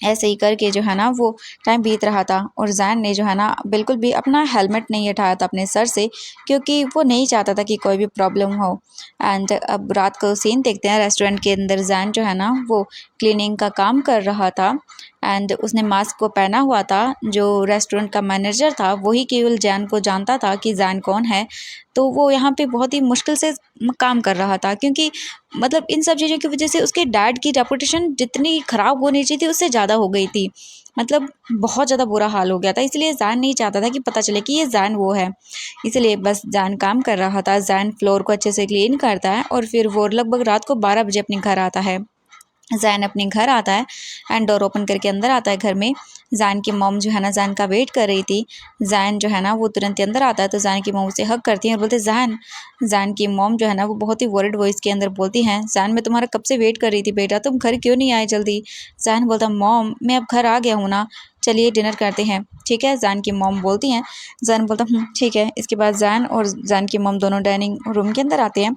Speaker 1: ऐसे ही करके जो है ना वो टाइम बीत रहा था और जैन ने जो है ना बिल्कुल भी अपना हेलमेट नहीं हटाया था अपने सर से क्योंकि वो नहीं चाहता था कि कोई भी प्रॉब्लम हो। एंड अब रात को सीन देखते हैं रेस्टोरेंट के अंदर। जैन जो है ना वो क्लीनिंग का काम कर रहा था एंड उसने मास्क को पहना हुआ था। जो रेस्टोरेंट का मैनेजर था वही केवल जैन को जानता था कि जैन कौन है। तो वो यहाँ पे बहुत ही मुश्किल से काम कर रहा था क्योंकि मतलब इन सब चीज़ों की वजह से उसके डैड की रेपुटेशन जितनी ख़राब होनी चाहिए थी उससे ज़्यादा हो गई थी। मतलब बहुत ज़्यादा बुरा हाल हो गया था, इसलिए जैन नहीं चाहता था कि पता चले कि ये जैन वो है। इसलिए बस जैन काम कर रहा था। जैन फ्लोर को अच्छे से क्लीन करता है और फिर वो लगभग रात को 12 बजे अपने घर आता है। जैन अपने घर आता है एंड डोर ओपन करके अंदर आता है घर में। जैन की मॉम जो है ना जैन का वेट कर रही थी। जैन जो है ना वो तुरंत ही अंदर आता है तो जैन की मॉम उसे हग करती हैं और बोलते जैन। जैन की मॉम जो है ना वो बहुत ही वरिड वॉइस के अंदर बोलती हैं जैन मैं तुम्हारा कब से वेट कर रही थी बेटा, तुम घर क्यों नहीं आए जल्दी। जैन बोलता मॉम मैं अब घर आ गया हूँ ना, चलिए डिनर करते हैं, ठीक है। जैन की मॉम बोलती हैं। जैन बोलता ठीक है। इसके बाद जैन और जैन की मॉम दोनों डाइनिंग रूम के अंदर आते हैं।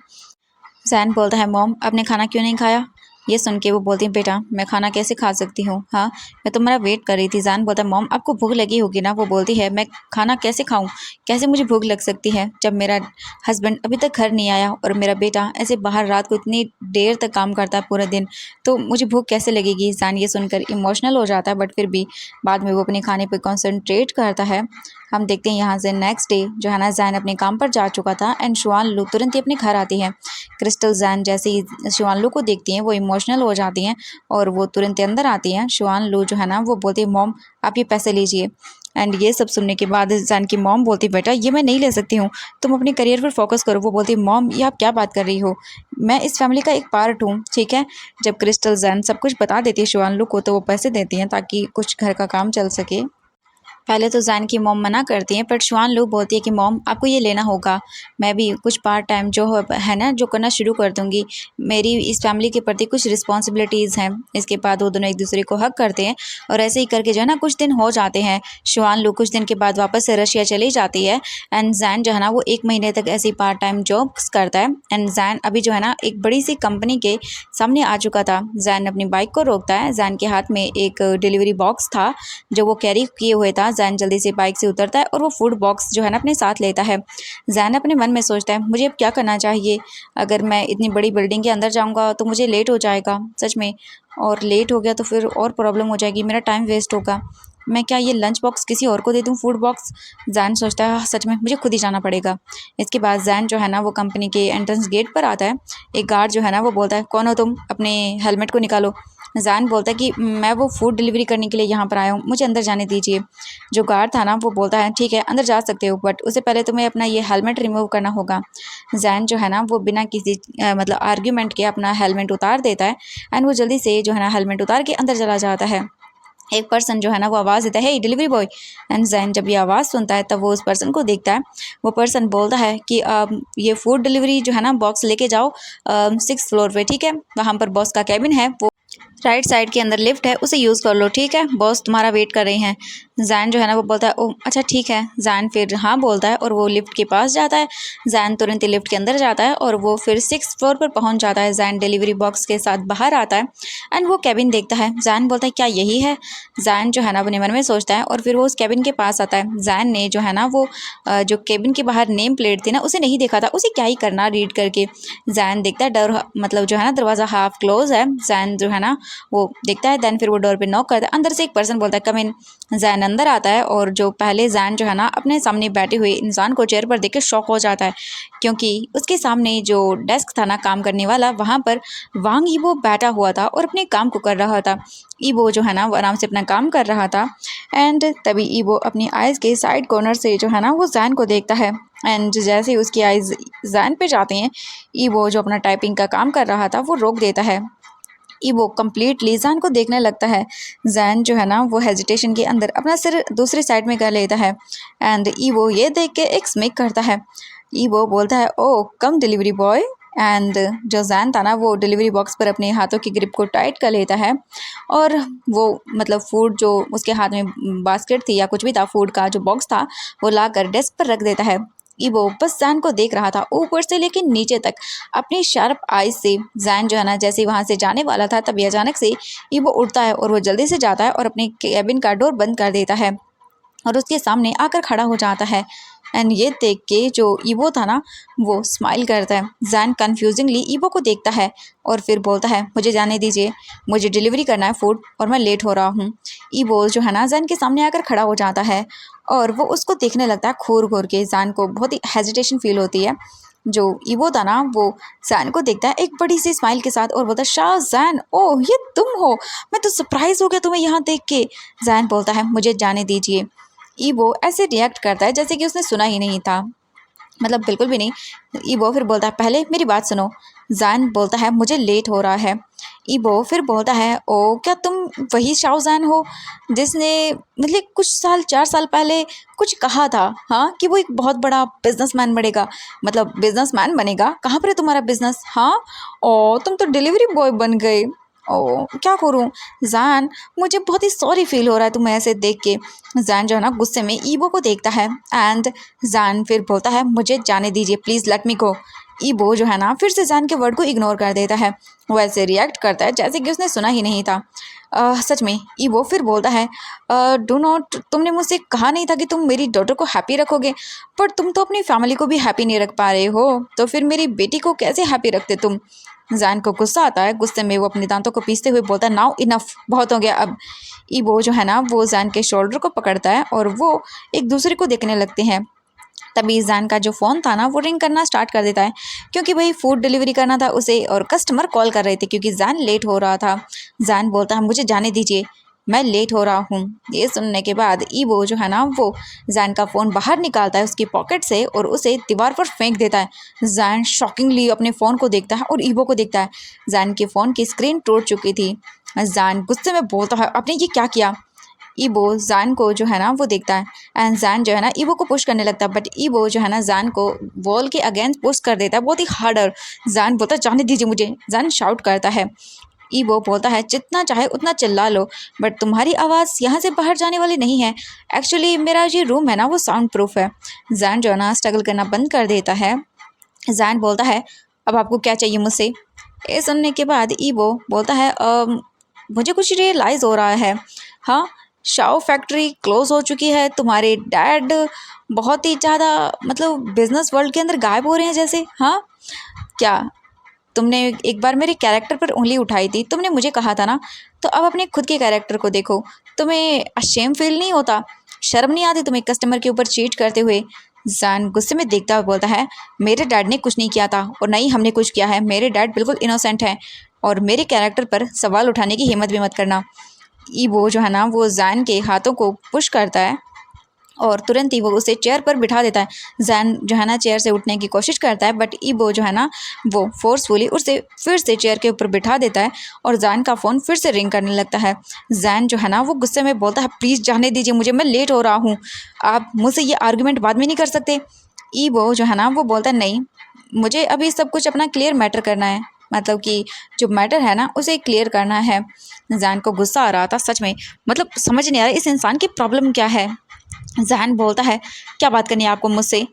Speaker 1: जैन बोलता है मॉम आपने खाना क्यों नहीं खाया। ये सुन के वो बोलती है बेटा मैं खाना कैसे खा सकती हूँ, हाँ मैं तुम्हारा वेट कर रही थी। जैन बोलता है मॉम आपको भूख लगी होगी ना। वो बोलती है मैं खाना कैसे खाऊं, कैसे मुझे भूख लग सकती है जब मेरा हस्बैंड अभी तक घर नहीं आया और मेरा बेटा ऐसे बाहर रात को इतनी देर तक काम करता है पूरे दिन, तो मुझे भूख कैसे लगेगी। जैन ये सुनकर इमोशनल हो जाता है बट फिर भी बाद में वो अपने खाने पर कॉन्सेंट्रेट करता है। हम देखते हैं यहाँ से नेक्स्ट डे जो है ना जैन अपने काम पर जा चुका था एंड शुआन लू तुरंत ही अपने घर आती है। क्रिस्टल जैन जैसे ही शुआन लू को देखती हैं वो इमोशनल हो जाती हैं और वो तुरंत ही अंदर आती हैं। शुआन लू जो है ना वो बोलती है मॉम आप ये पैसे लीजिए। एंड ये सब सुनने के बाद जैन की मॉम बोलती बेटा ये मैं नहीं ले सकती हूँ, तुम अपने करियर पर फोकस करो। वो बोलती मॉम ये आप क्या बात कर रही हो, मैं इस फैमिली का एक पार्ट हूँ, ठीक है। जब क्रिस्टल जैन सब कुछ बता देती है शुआन लू को तो वो पैसे देती हैं ताकि कुछ घर का काम चल सके। पहले तो जैन की मॉम मना करती हैं बट शुआन लू बोलती है कि मॉम आपको ये लेना होगा, मैं भी कुछ पार्ट टाइम जो है ना जो करना शुरू कर दूँगी, मेरी इस फैमिली के प्रति कुछ रिस्पॉन्सिबिलिटीज़ हैं। इसके बाद वो दोनों एक दूसरे को हग करते हैं और ऐसे ही करके जो है ना कुछ दिन हो जाते हैं। शुआन लू कुछ दिन के बाद वापस से रशिया चली जाती है एंड जैन जो है ना वो 1 महीने तक ऐसी पार्ट टाइम जॉब्स करता है एंड जैन अभी जो है ना एक बड़ी सी कंपनी के सामने आ चुका था। जैन अपनी बाइक को रोकता है। जैन के हाथ में एक डिलीवरी बॉक्स था जो वो कैरी किए हुए था। जैन जल्दी से बाइक से उतरता है और वो फूड बॉक्स जो है ना अपने साथ लेता है। जैन अपने मन में सोचता है मुझे अब क्या करना चाहिए, अगर मैं इतनी बड़ी बिल्डिंग के अंदर जाऊंगा तो मुझे लेट हो जाएगा सच में, और लेट हो गया तो फिर और प्रॉब्लम हो जाएगी, मेरा टाइम वेस्ट होगा। मैं क्या ये लंच बॉक्स किसी और को दे दूं फूड बॉक्स। जैन सोचता है सच में मुझे खुद ही जाना पड़ेगा। इसके बाद जैन जो है ना वो कंपनी के एंट्रेंस गेट पर आता है। एक गार्ड जो है ना वो बोलता है कौन हो तुम, अपने हेलमेट को निकालो। जैन बोलता है कि मैं वो फूड डिलीवरी करने के लिए यहाँ पर आया हूँ, मुझे अंदर जाने दीजिए। जो गार्ड था ना वो बोलता है ठीक है अंदर जा सकते हो बट उससे पहले तुम्हें अपना ये हेलमेट रिमूव करना होगा। जैन जो है ना वो बिना किसी मतलब आर्ग्यूमेंट के अपना हेलमेट उतार देता है एंड वो जल्दी से जो है ना हेलमेट उतार के अंदर चला जाता है। एक पर्सन जो है ना वो आवाज़ देता है हे डिलीवरी बॉय एंड जैन जब ये आवाज़ सुनता है तब वो उस पर्सन को देखता है। वो पर्सन बोलता है कि ये फूड डिलीवरी जो है ना बॉक्स लेके जाओ 6th फ्लोर पे, ठीक है, वहाँ पर बॉस का कैबिन है, वो राइट साइड के अंदर लिफ्ट है, उसे यूज़ कर लो, ठीक है, बॉस तुम्हारा वेट कर रही हैं। जैन जो है ना वो बोलता है ओह अच्छा ठीक है। जैन फिर हाँ बोलता है और वो लिफ्ट के पास जाता है। जैन तुरंत ही लिफ्ट के अंदर जाता है और वो फिर 6th फ्लोर पर पहुंच जाता है। जैन डिलीवरी बॉक्स के साथ बाहर आता है एंड वो कैबिन देखता है। जैन बोलता है क्या यही है? जैन जो है ना अपने मन में सोचता है और फिर वो उस कैबिन के पास आता है। जैन ने जो है ना वो जो कैबिन के बाहर नेम प्लेट थी ना उसे नहीं देखा था, उसे क्या ही करना रीड करके। जैन देखता है डर मतलब जो है ना दरवाज़ा हाफ क्लोज है। जैन जो है ना वो देखता है, देन फिर वो डोर पे नॉक करता है। अंदर से एक पर्सन बोलता है कम इन। जैन अंदर आता है और जो पहले जैन जो है ना अपने सामने बैठे हुए इंसान को चेयर पर देख के शॉक हो जाता है, क्योंकि उसके सामने जो डेस्क था ना काम करने वाला, वहाँ पर वांग ईबो बैठा हुआ था और अपने काम को कर रहा था। ईबो जो है ना वो आराम से अपना काम कर रहा था एंड तभी ईबो अपनी आइज़ के साइड कॉर्नर से जो है ना वो जैन को देखता है एंड जैसे ही उसकी आइज़ जैन पे जाते हैं, ईबो जो अपना टाइपिंग का काम कर रहा था वो रोक देता है। ईबो कम्प्लीटली जैन को देखने लगता है। जैन जो है ना वो हेजिटेशन के अंदर अपना सिर दूसरी साइड में कर लेता है एंड ईबो ये देख के एक स्मिक करता है। ईबो बोलता है ओ कम डिलीवरी बॉय एंड जो जैन था ना वो डिलीवरी बॉक्स पर अपने हाथों की ग्रिप को टाइट कर लेता है और वो मतलब फूड जो उसके हाथ में बास्केट थी या कुछ भी था, फूड का जो बॉक्स था वो लाकर डेस्क पर रख देता है। ईबो बस जैन को देख रहा था ऊपर से लेकर नीचे तक अपनी शार्प आइज से। जैन जो है ना जैसे ही वहाँ से जाने वाला था तभी अचानक से ईबो उठता है और वो जल्दी से जाता है और अपने कैबिन का डोर बंद कर देता है और उसके सामने आकर खड़ा हो जाता है एंड ये देख के जो ईबो था ना वो स्माइल करता है। जैन कन्फ्यूजिंगली ईबो को देखता है और फिर बोलता है मुझे जाने दीजिए, मुझे डिलीवरी करना है फूड और मैं लेट हो रहा हूँ। ईबो जो है ना जैन के सामने आकर खड़ा हो जाता है और वो उसको देखने लगता है घूर घूर के। जैन को बहुत ही हेजिटेशन फील होती है। जो ईबो था ना वो जैन को देखता है एक बड़ी सी स्माइल के साथ और बोलता है शाह जैन, ओह ये तुम हो, मैं तो सरप्राइज हो गया तुम्हें यहाँ देख के। जैन बोलता है मुझे जाने दीजिए। ईबो ऐसे रिएक्ट करता है जैसे कि उसने सुना ही नहीं था, मतलब बिल्कुल भी नहीं। ईबो फिर बोलता है पहले मेरी बात सुनो। जैन बोलता है मुझे लेट हो रहा है। ईबो फिर बोलता है ओ क्या तुम वही शाओ जैन हो जिसने मतलब कुछ साल 4 साल पहले कुछ कहा था, हाँ कि वो एक बहुत बड़ा बिजनेसमैन बनेगा, मतलब बिजनेसमैन बनेगा। कहाँ पर है तुम्हारा बिजनेस? हाँ ओ तुम तो डिलीवरी बॉय बन गए। ओ क्या करूँ जैन, मुझे बहुत ही सॉरी फील हो रहा है तुम्हें ऐसे देख के। जैन जो है ना गुस्से में ईबो को देखता है एंड जैन फिर बोलता है मुझे जाने दीजिए प्लीज़ लेट मी गो। ईबो जो है ना फिर से जैन के वर्ड को इग्नोर कर देता है, वो ऐसे रिएक्ट करता है जैसे कि उसने सुना ही नहीं था। सच में ईबो फिर बोलता है डू नॉट, तुमने मुझसे कहा नहीं था कि तुम मेरी डॉटर को हैप्पी रखोगे, पर तुम तो अपनी फैमिली को भी हैप्पी नहीं रख पा रहे हो, तो फिर मेरी बेटी को कैसे हैप्पी रखते तुम? जैन को गुस्सा आता है, गुस्से में वो अपने दांतों को पीसते हुए बोलता है नाउ इनफ, बहुत हो गया अब। ईबो जो है ना वो जैन के शोल्डर को पकड़ता है और वो एक दूसरे को देखने लगते हैं। तभी जैन का जो फ़ोन था ना वो रिंग करना स्टार्ट कर देता है, क्योंकि वही फूड डिलीवरी करना था उसे और कस्टमर कॉल कर रहे थे क्योंकि जैन लेट हो रहा था। जैन बोलता है मुझे जाने दीजिए, मैं लेट हो रहा हूँ। ये सुनने के बाद ईबो जो है ना वो जैन का फ़ोन बाहर निकालता है उसकी पॉकेट से और उसे दीवार पर फेंक देता है। जैन शॉकिंगली अपने फ़ोन को देखता है और ईबो को देखता है। जैन के फ़ोन की स्क्रीन टूट चुकी थी। जैन गुस्से में बोलता है आपने ये क्या किया? ईबो जैन को जो है ना वो देखता है एंड जैन जो है ना ईबो को पुश करने लगता है, बट ईबो जो है ना जैन को वॉल के अगेंस्ट पुश कर देता है बहुत ही हार्डर। जैन बोलता है जाने दीजिए मुझे। जैन शाउट करता है। ईबो बोलता है जितना चाहे उतना चिल्ला लो, बट तुम्हारी आवाज़ यहाँ से बाहर जाने वाली नहीं है। एक्चुअली मेरा जो रूम है ना वो साउंड प्रूफ है। जैन जो है ना स्ट्रगल करना बंद कर देता है। जैन बोलता है अब आपको क्या चाहिए मुझसे? ये सुनने के बाद ईबो बोलता है मुझे कुछ रियलाइज़ हो रहा है। हाँ, शाओ फैक्ट्री क्लोज़ हो चुकी है, तुम्हारे डैड बहुत ही ज़्यादा मतलब बिजनेस वर्ल्ड के अंदर गायब हो रहे हैं जैसे। हाँ क्या तुमने एक बार मेरे कैरेक्टर पर उंगली उठाई थी, तुमने मुझे कहा था ना, तो अब अपने खुद के कैरेक्टर को देखो। तुम्हें अशेम फील नहीं होता? शर्म नहीं आती तुम्हें कस्टमर के ऊपर चीट करते हुए? जैन गुस्से में देखता हुआ बोलता है मेरे डैड ने कुछ नहीं किया था और ना ही हमने कुछ किया है। मेरे डैड बिल्कुल इनोसेंट हैं और मेरे कैरेक्टर पर सवाल उठाने की हिम्मत भी मत करना। ईबो जो है ना वो जैन के हाथों को पुश करता है और तुरंत ही वो उसे चेयर पर बिठा देता है। जैन जो है ना चेयर से उठने की कोशिश करता है, बट ईबो जो है ना वो फोर्सफुली उसे फिर से चेयर के ऊपर बिठा देता है और जैन का फ़ोन फिर से रिंग करने लगता है। जैन जो है ना वो गुस्से में बोलता है प्लीज़ जाने दीजिए मुझे, मैं लेट हो रहा हूँ, आप मुझसे ये आर्गूमेंट बाद में नहीं कर सकते। ईबो जो है ना वो बोलता है नहीं, मुझे अभी सब कुछ अपना क्लियर मैटर करना है, मतलब कि जो मैटर है ना उसे क्लियर करना है। जैन को गुस्सा आ रहा था सच में, मतलब समझ नहीं आ रहा इस इंसान की प्रॉब्लम क्या है। जैन बोलता है क्या बात करनी है आपको मुझसे।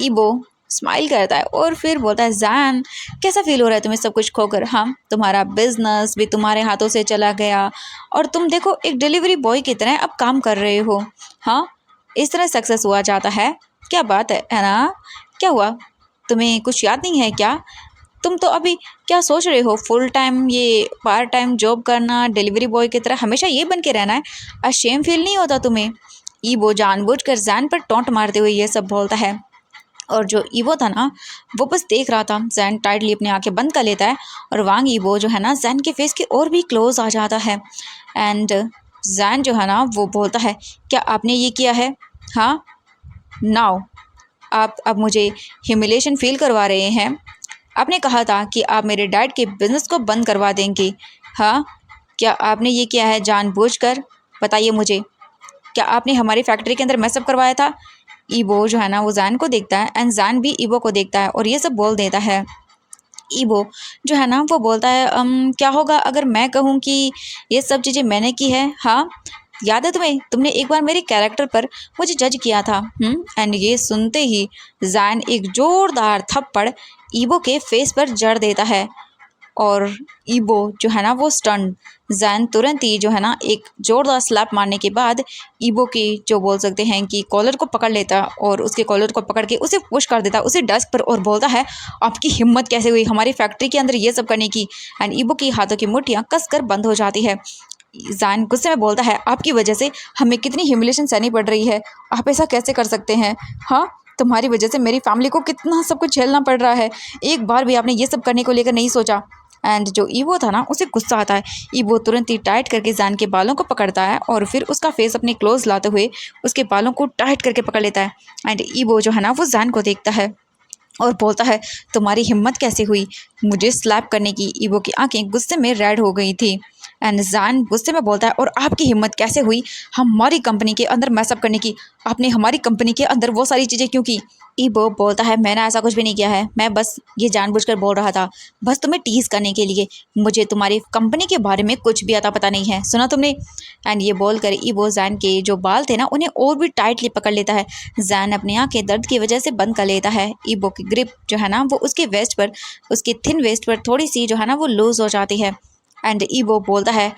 Speaker 1: ईबो स्माइल करता है और फिर बोलता है जैन कैसा फील हो रहा है तुम्हें सब कुछ खोकर। हाँ, तुम्हारा बिजनेस भी तुम्हारे हाथों से चला गया और तुम देखो एक डिलीवरी बॉय की तरह अब काम कर रहे हो। हाँ, इस तरह सक्सेस हुआ जाता है। क्या बात है ना। क्या हुआ, तुम्हें कुछ याद नहीं है क्या? तुम तो अभी क्या सोच रहे हो, फुल टाइम ये पार्ट टाइम जॉब करना, डिलीवरी बॉय की तरह हमेशा ये बन के रहना है? अशेम फील नहीं होता तुम्हें? ईबो जानबूझकर जैन पर टोंट मारते हुए ये सब बोलता है। और जो ईवो था ना वो बस देख रहा था। जैन टाइटली अपनी आंखें बंद कर लेता है और वांग ईवो जो है ना जैन के फेस के और भी क्लोज आ जाता है। एंड जैन जो है ना वो बोलता है क्या आपने ये किया है? हाँ, नाउ आप अब मुझे ह्यूमिलेशन फील करवा रहे हैं। आपने कहा था कि आप मेरे डैड के बिजनेस को बंद करवा देंगे। हाँ, क्या आपने ये किया है जानबूझकर? बताइए मुझे, क्या आपने हमारी फैक्ट्री के अंदर मैसअप करवाया था? ईबो जो है ना वो जैन को देखता है एंड जैन भी ईबो को देखता है और ये सब बोल देता है। ईबो जो है ना वो बोलता है क्या होगा अगर मैं कहूँ कि ये सब चीज़ें मैंने की है? हाँ, याद है तुम्हें, तुमने एक बार मेरे कैरेक्टर पर मुझे जज किया था। एंड ये सुनते ही जैन एक जोरदार थप्पड़ ईबो के फेस पर जड़ देता है और ईबो जो है ना वो स्टन। जैन तुरंत ही जो है ना एक जोरदार स्लैप मारने के बाद ईबो की जो बोल सकते हैं कि कॉलर को पकड़ लेता और उसके कॉलर को पकड़ के उसे पुश कर देता उसे डेस्क पर और बोलता है आपकी हिम्मत कैसे हुई हमारी फैक्ट्री के अंदर ये सब करने की। एंड ईबो की हाथों की मुट्ठियाँ कसकर बंद हो जाती है। जैन गुस्से में बोलता है आपकी वजह से हमें कितनी ह्यूमिलेशन सहनी पड़ रही है, आप ऐसा कैसे कर सकते हैं? हाँ, तुम्हारी वजह से मेरी फैमिली को कितना सब कुछ झेलना पड़ रहा है, एक बार भी आपने ये सब करने को लेकर नहीं सोचा। एंड जो ईवो था ना उसे गुस्सा आता है। ईवो तुरंत ही टाइट करके जैन के बालों को पकड़ता है और फिर उसका फेस अपने क्लोज लाते हुए उसके बालों को टाइट करके पकड़ लेता है। एंड ईवो जो है ना वो जैन को देखता है और बोलता है तुम्हारी हिम्मत कैसे हुई मुझे स्लैप करने की। ईवो की आंखें गुस्से में रेड हो गई थी। एंड जैन गुस्से में बोलता है और आपकी हिम्मत कैसे हुई हमारी कंपनी के अंदर मैसअप करने की? आपने हमारी कंपनी के अंदर वो सारी चीज़ें क्यों की? ईबो बोलता है मैंने ऐसा कुछ भी नहीं किया है, मैं बस ये जानबूझकर बोल रहा था, बस तुम्हें टीज करने के लिए। मुझे तुम्हारी कंपनी के बारे में कुछ भी अता पता नहीं है, सुना तुमने? एंड ये बोलकर ईबो जैन के जो बाल थे ना उन्हें और भी टाइटली पकड़ लेता है। जैन अपनी आंखें दर्द की वजह से बंद कर लेता है। ईबो की ग्रिप जो है ना वो उसके वेस्ट पर, उसकी थिन वेस्ट पर थोड़ी सी जो है ना वो लूज हो जाती है। एंड ईबो बोलता है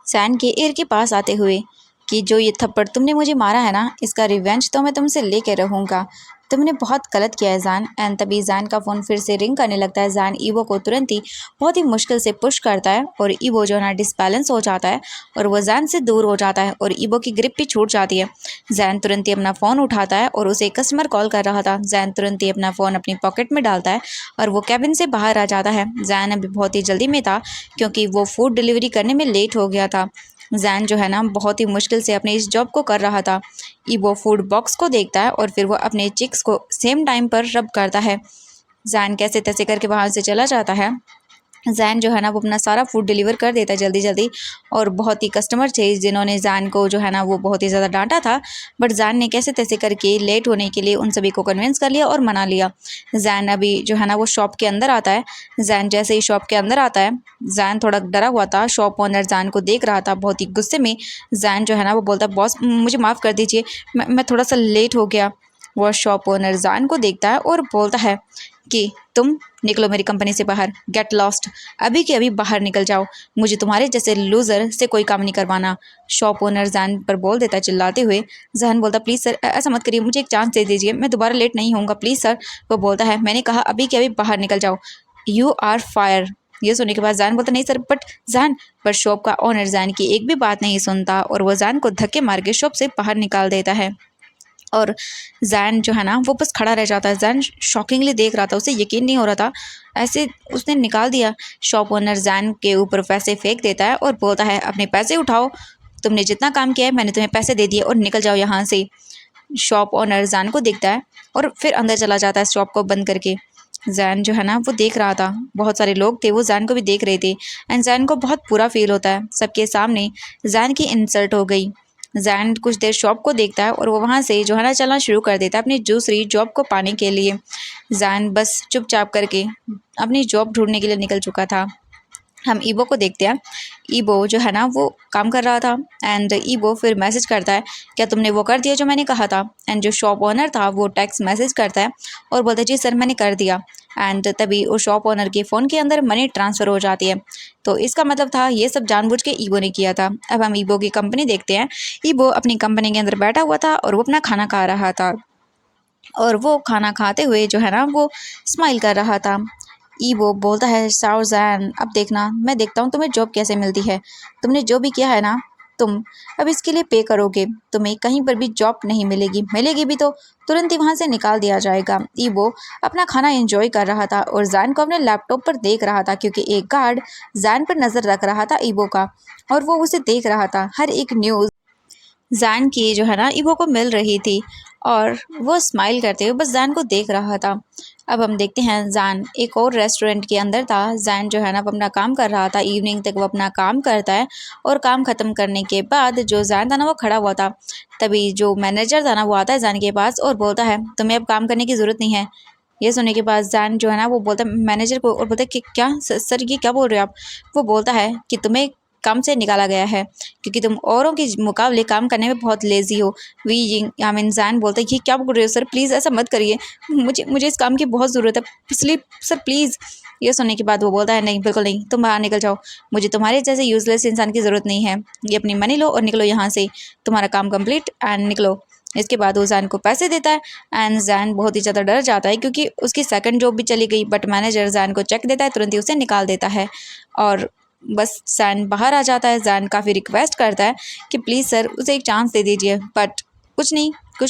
Speaker 1: जैन के ईयर के पास आते हुए कि जो ये थप्पड़ तुमने मुझे मारा है ना इसका रिवेंज तो मैं तुमसे लेके रहूँगा। तुमने बहुत गलत किया है जैन। एंड तभी जैन का फ़ोन फिर से रिंग करने लगता है। जैन ईवो को तुरंत ही बहुत ही मुश्किल से पुश करता है और ईवो जो है ना डिसबैलेंस हो जाता है और वो जैन से दूर हो जाता है और ईवो की ग्रिप भी छूट जाती है। जैन तुरंत ही अपना फ़ोन उठाता है और उसे कस्टमर कॉल कर रहा था। जैन तुरंत ही अपना फ़ोन अपनी पॉकेट में डालता है और वो कैबिन से बाहर आ जाता है। जैन अभी बहुत ही जल्दी में था क्योंकि वो फूड डिलीवरी करने में लेट हो गया था। जैन जो है ना बहुत ही मुश्किल से अपने इस जॉब को कर रहा था। ईबो फूड बॉक्स को देखता है और फिर वो अपने चिक्स को सेम टाइम पर रब करता है। जैन कैसे तैसे करके वहाँ से चला जाता है। जैन जो है ना वो अपना सारा फूड डिलीवर कर देता है जल्दी जल्दी और बहुत ही कस्टमर थे जिन्होंने जैन को जो है ना वो बहुत ही ज़्यादा डांटा था, बट जैन ने कैसे तैसे करके लेट होने के लिए उन सभी को कन्विंस कर लिया और मना लिया। जैन अभी जो है ना वो शॉप के अंदर आता है। जैन जैसे ही शॉप के अंदर आता है, जैन थोड़ा डरा हुआ था। शॉप ओनर जैन को देख रहा था बहुत ही गुस्से में। जैन जो है ना वो बोलता बॉस मुझे माफ़ कर दीजिए, मैं थोड़ा सा लेट हो गया। वो शॉप ओनर जैन को देखता है और बोलता है कि तुम निकलो मेरी कंपनी से बाहर, गेट लॉस्ट, अभी के अभी बाहर निकल जाओ, मुझे तुम्हारे जैसे लूज़र से कोई काम नहीं करवाना। शॉप ओनर जैन पर बोल देता है चिल्लाते हुए। जैन बोलता प्लीज़ सर ऐसा मत करिए, मुझे एक चांस दे दीजिए, मैं दोबारा लेट नहीं होऊंगा प्लीज़ सर। वो बोलता है मैंने कहा अभी के अभी बाहर निकल जाओ, यू आर फायर। ये सुनने के बाद जैन बोलता नहीं सर बट जैन, पर शॉप का ओनर जैन की एक भी बात नहीं सुनता और वो जैन को धक्के मार के शॉप से बाहर निकाल देता है। और जैन जो है ना वो बस खड़ा रह जाता है। जैन शॉकिंगली देख रहा था, उसे यकीन नहीं हो रहा था ऐसे उसने निकाल दिया। शॉप ओनर जैन के ऊपर पैसे फेंक देता है और बोलता है अपने पैसे उठाओ, तुमने जितना काम किया है मैंने तुम्हें पैसे दे दिए और निकल जाओ यहाँ से। शॉप ओनर जैन को देखता है और फिर अंदर चला जाता है शॉप को बंद करके। जैन जो है ना वो देख रहा था, बहुत सारे लोग थे वो जैन को भी देख रहे थे एंड जैन को बहुत बुरा फील होता है। सबके सामने जैन की इंसल्ट हो गई। जैन कुछ देर शॉप को देखता है और वो वहाँ से जो है ना चलना शुरू कर देता है अपनी दूसरी जॉब को पाने के लिए। जैन बस चुपचाप करके अपनी जॉब ढूंढने के लिए निकल चुका था। हम ईबो को देखते हैं। ईबो जो है ना वो काम कर रहा था एंड ईबो फिर मैसेज करता है, क्या तुमने वो कर दिया जो मैंने कहा था? एंड जो शॉप ओनर था वो टेक्स्ट मैसेज करता है और बोलता है जी सर मैंने कर दिया। एंड तभी उस शॉप ओनर के फ़ोन के अंदर मनी ट्रांसफ़र हो जाती है। तो इसका मतलब था ये सब जानबूझ के ईबो ने किया था। अब हम ईबो की कंपनी देखते हैं। ईबो अपनी कंपनी के अंदर बैठा हुआ था और वो अपना खाना खा रहा था और वो खाना खाते हुए जो है ना वो स्माइल कर रहा था। ईबो बोलता है साओ जैन अब देखना मैं देखता हूँ तुम्हें जॉब कैसे मिलती है। तुमने जो भी किया है ना तुम अब इसके लिए पे करोगे। तुम्हें कहीं पर भी जॉब नहीं मिलेगी, मिलेगी भी तो तुरंत ही वहाँ से निकाल दिया जाएगा। ईबो अपना खाना एंजॉय कर रहा था और जैन को अपने लैपटॉप पर देख रहा था क्योंकि एक गार्ड जैन पर नज़र रख रहा था ईबो का और वो उसे देख रहा था। हर एक न्यूज़ जैन की जो है ना ईबो को मिल रही थी और वो स्माइल करते हुए बस जैन को देख रहा था। अब हम देखते हैं जैन एक और रेस्टोरेंट के अंदर था। जैन जो है ना अपना काम कर रहा था। इवनिंग तक वो अपना काम करता है और काम ख़त्म करने के बाद जो जैन था ना वो खड़ा हुआ था। तभी जो मैनेजर था ना वो आता है जैन के पास और बोलता है तुम्हें अब काम करने की ज़रूरत नहीं है। ये सुनने के बाद जैन जो है ना वो बोलता है मैनेजर को और बोलता है कि क्या सर ये क्या बोल रहे हो आप? वो बोलता है कि तुम्हें काम से निकाला गया है क्योंकि तुम औरों के मुकाबले काम करने में बहुत लेज़ी हो। आई मीन जैन बोलता है कि क्या बोल रहे हो सर, प्लीज़ ऐसा मत करिए, मुझे मुझे इस काम की बहुत ज़रूरत है, इसलिए सर प्लीज़। ये सुनने के बाद वो बोलता है नहीं बिल्कुल नहीं, तुम बाहर निकल जाओ, मुझे तुम्हारे जैसे यूज़लेस इंसान की ज़रूरत नहीं है। ये अपनी मनी लो और निकलो यहाँ से, तुम्हारा काम कंप्लीट एंड निकलो। इसके बाद वो जैन को पैसे देता है एंड जैन बहुत ही ज़्यादा डर जाता है क्योंकि उसकी सेकंड जॉब भी चली गई। बट मैनेजर जैन को चेक देता है, तुरंत ही उसे निकाल देता है और बस जैन बाहर आ जाता है। जैन काफ़ी रिक्वेस्ट करता है कि प्लीज़ सर उसे एक चांस दे दीजिए बट कुछ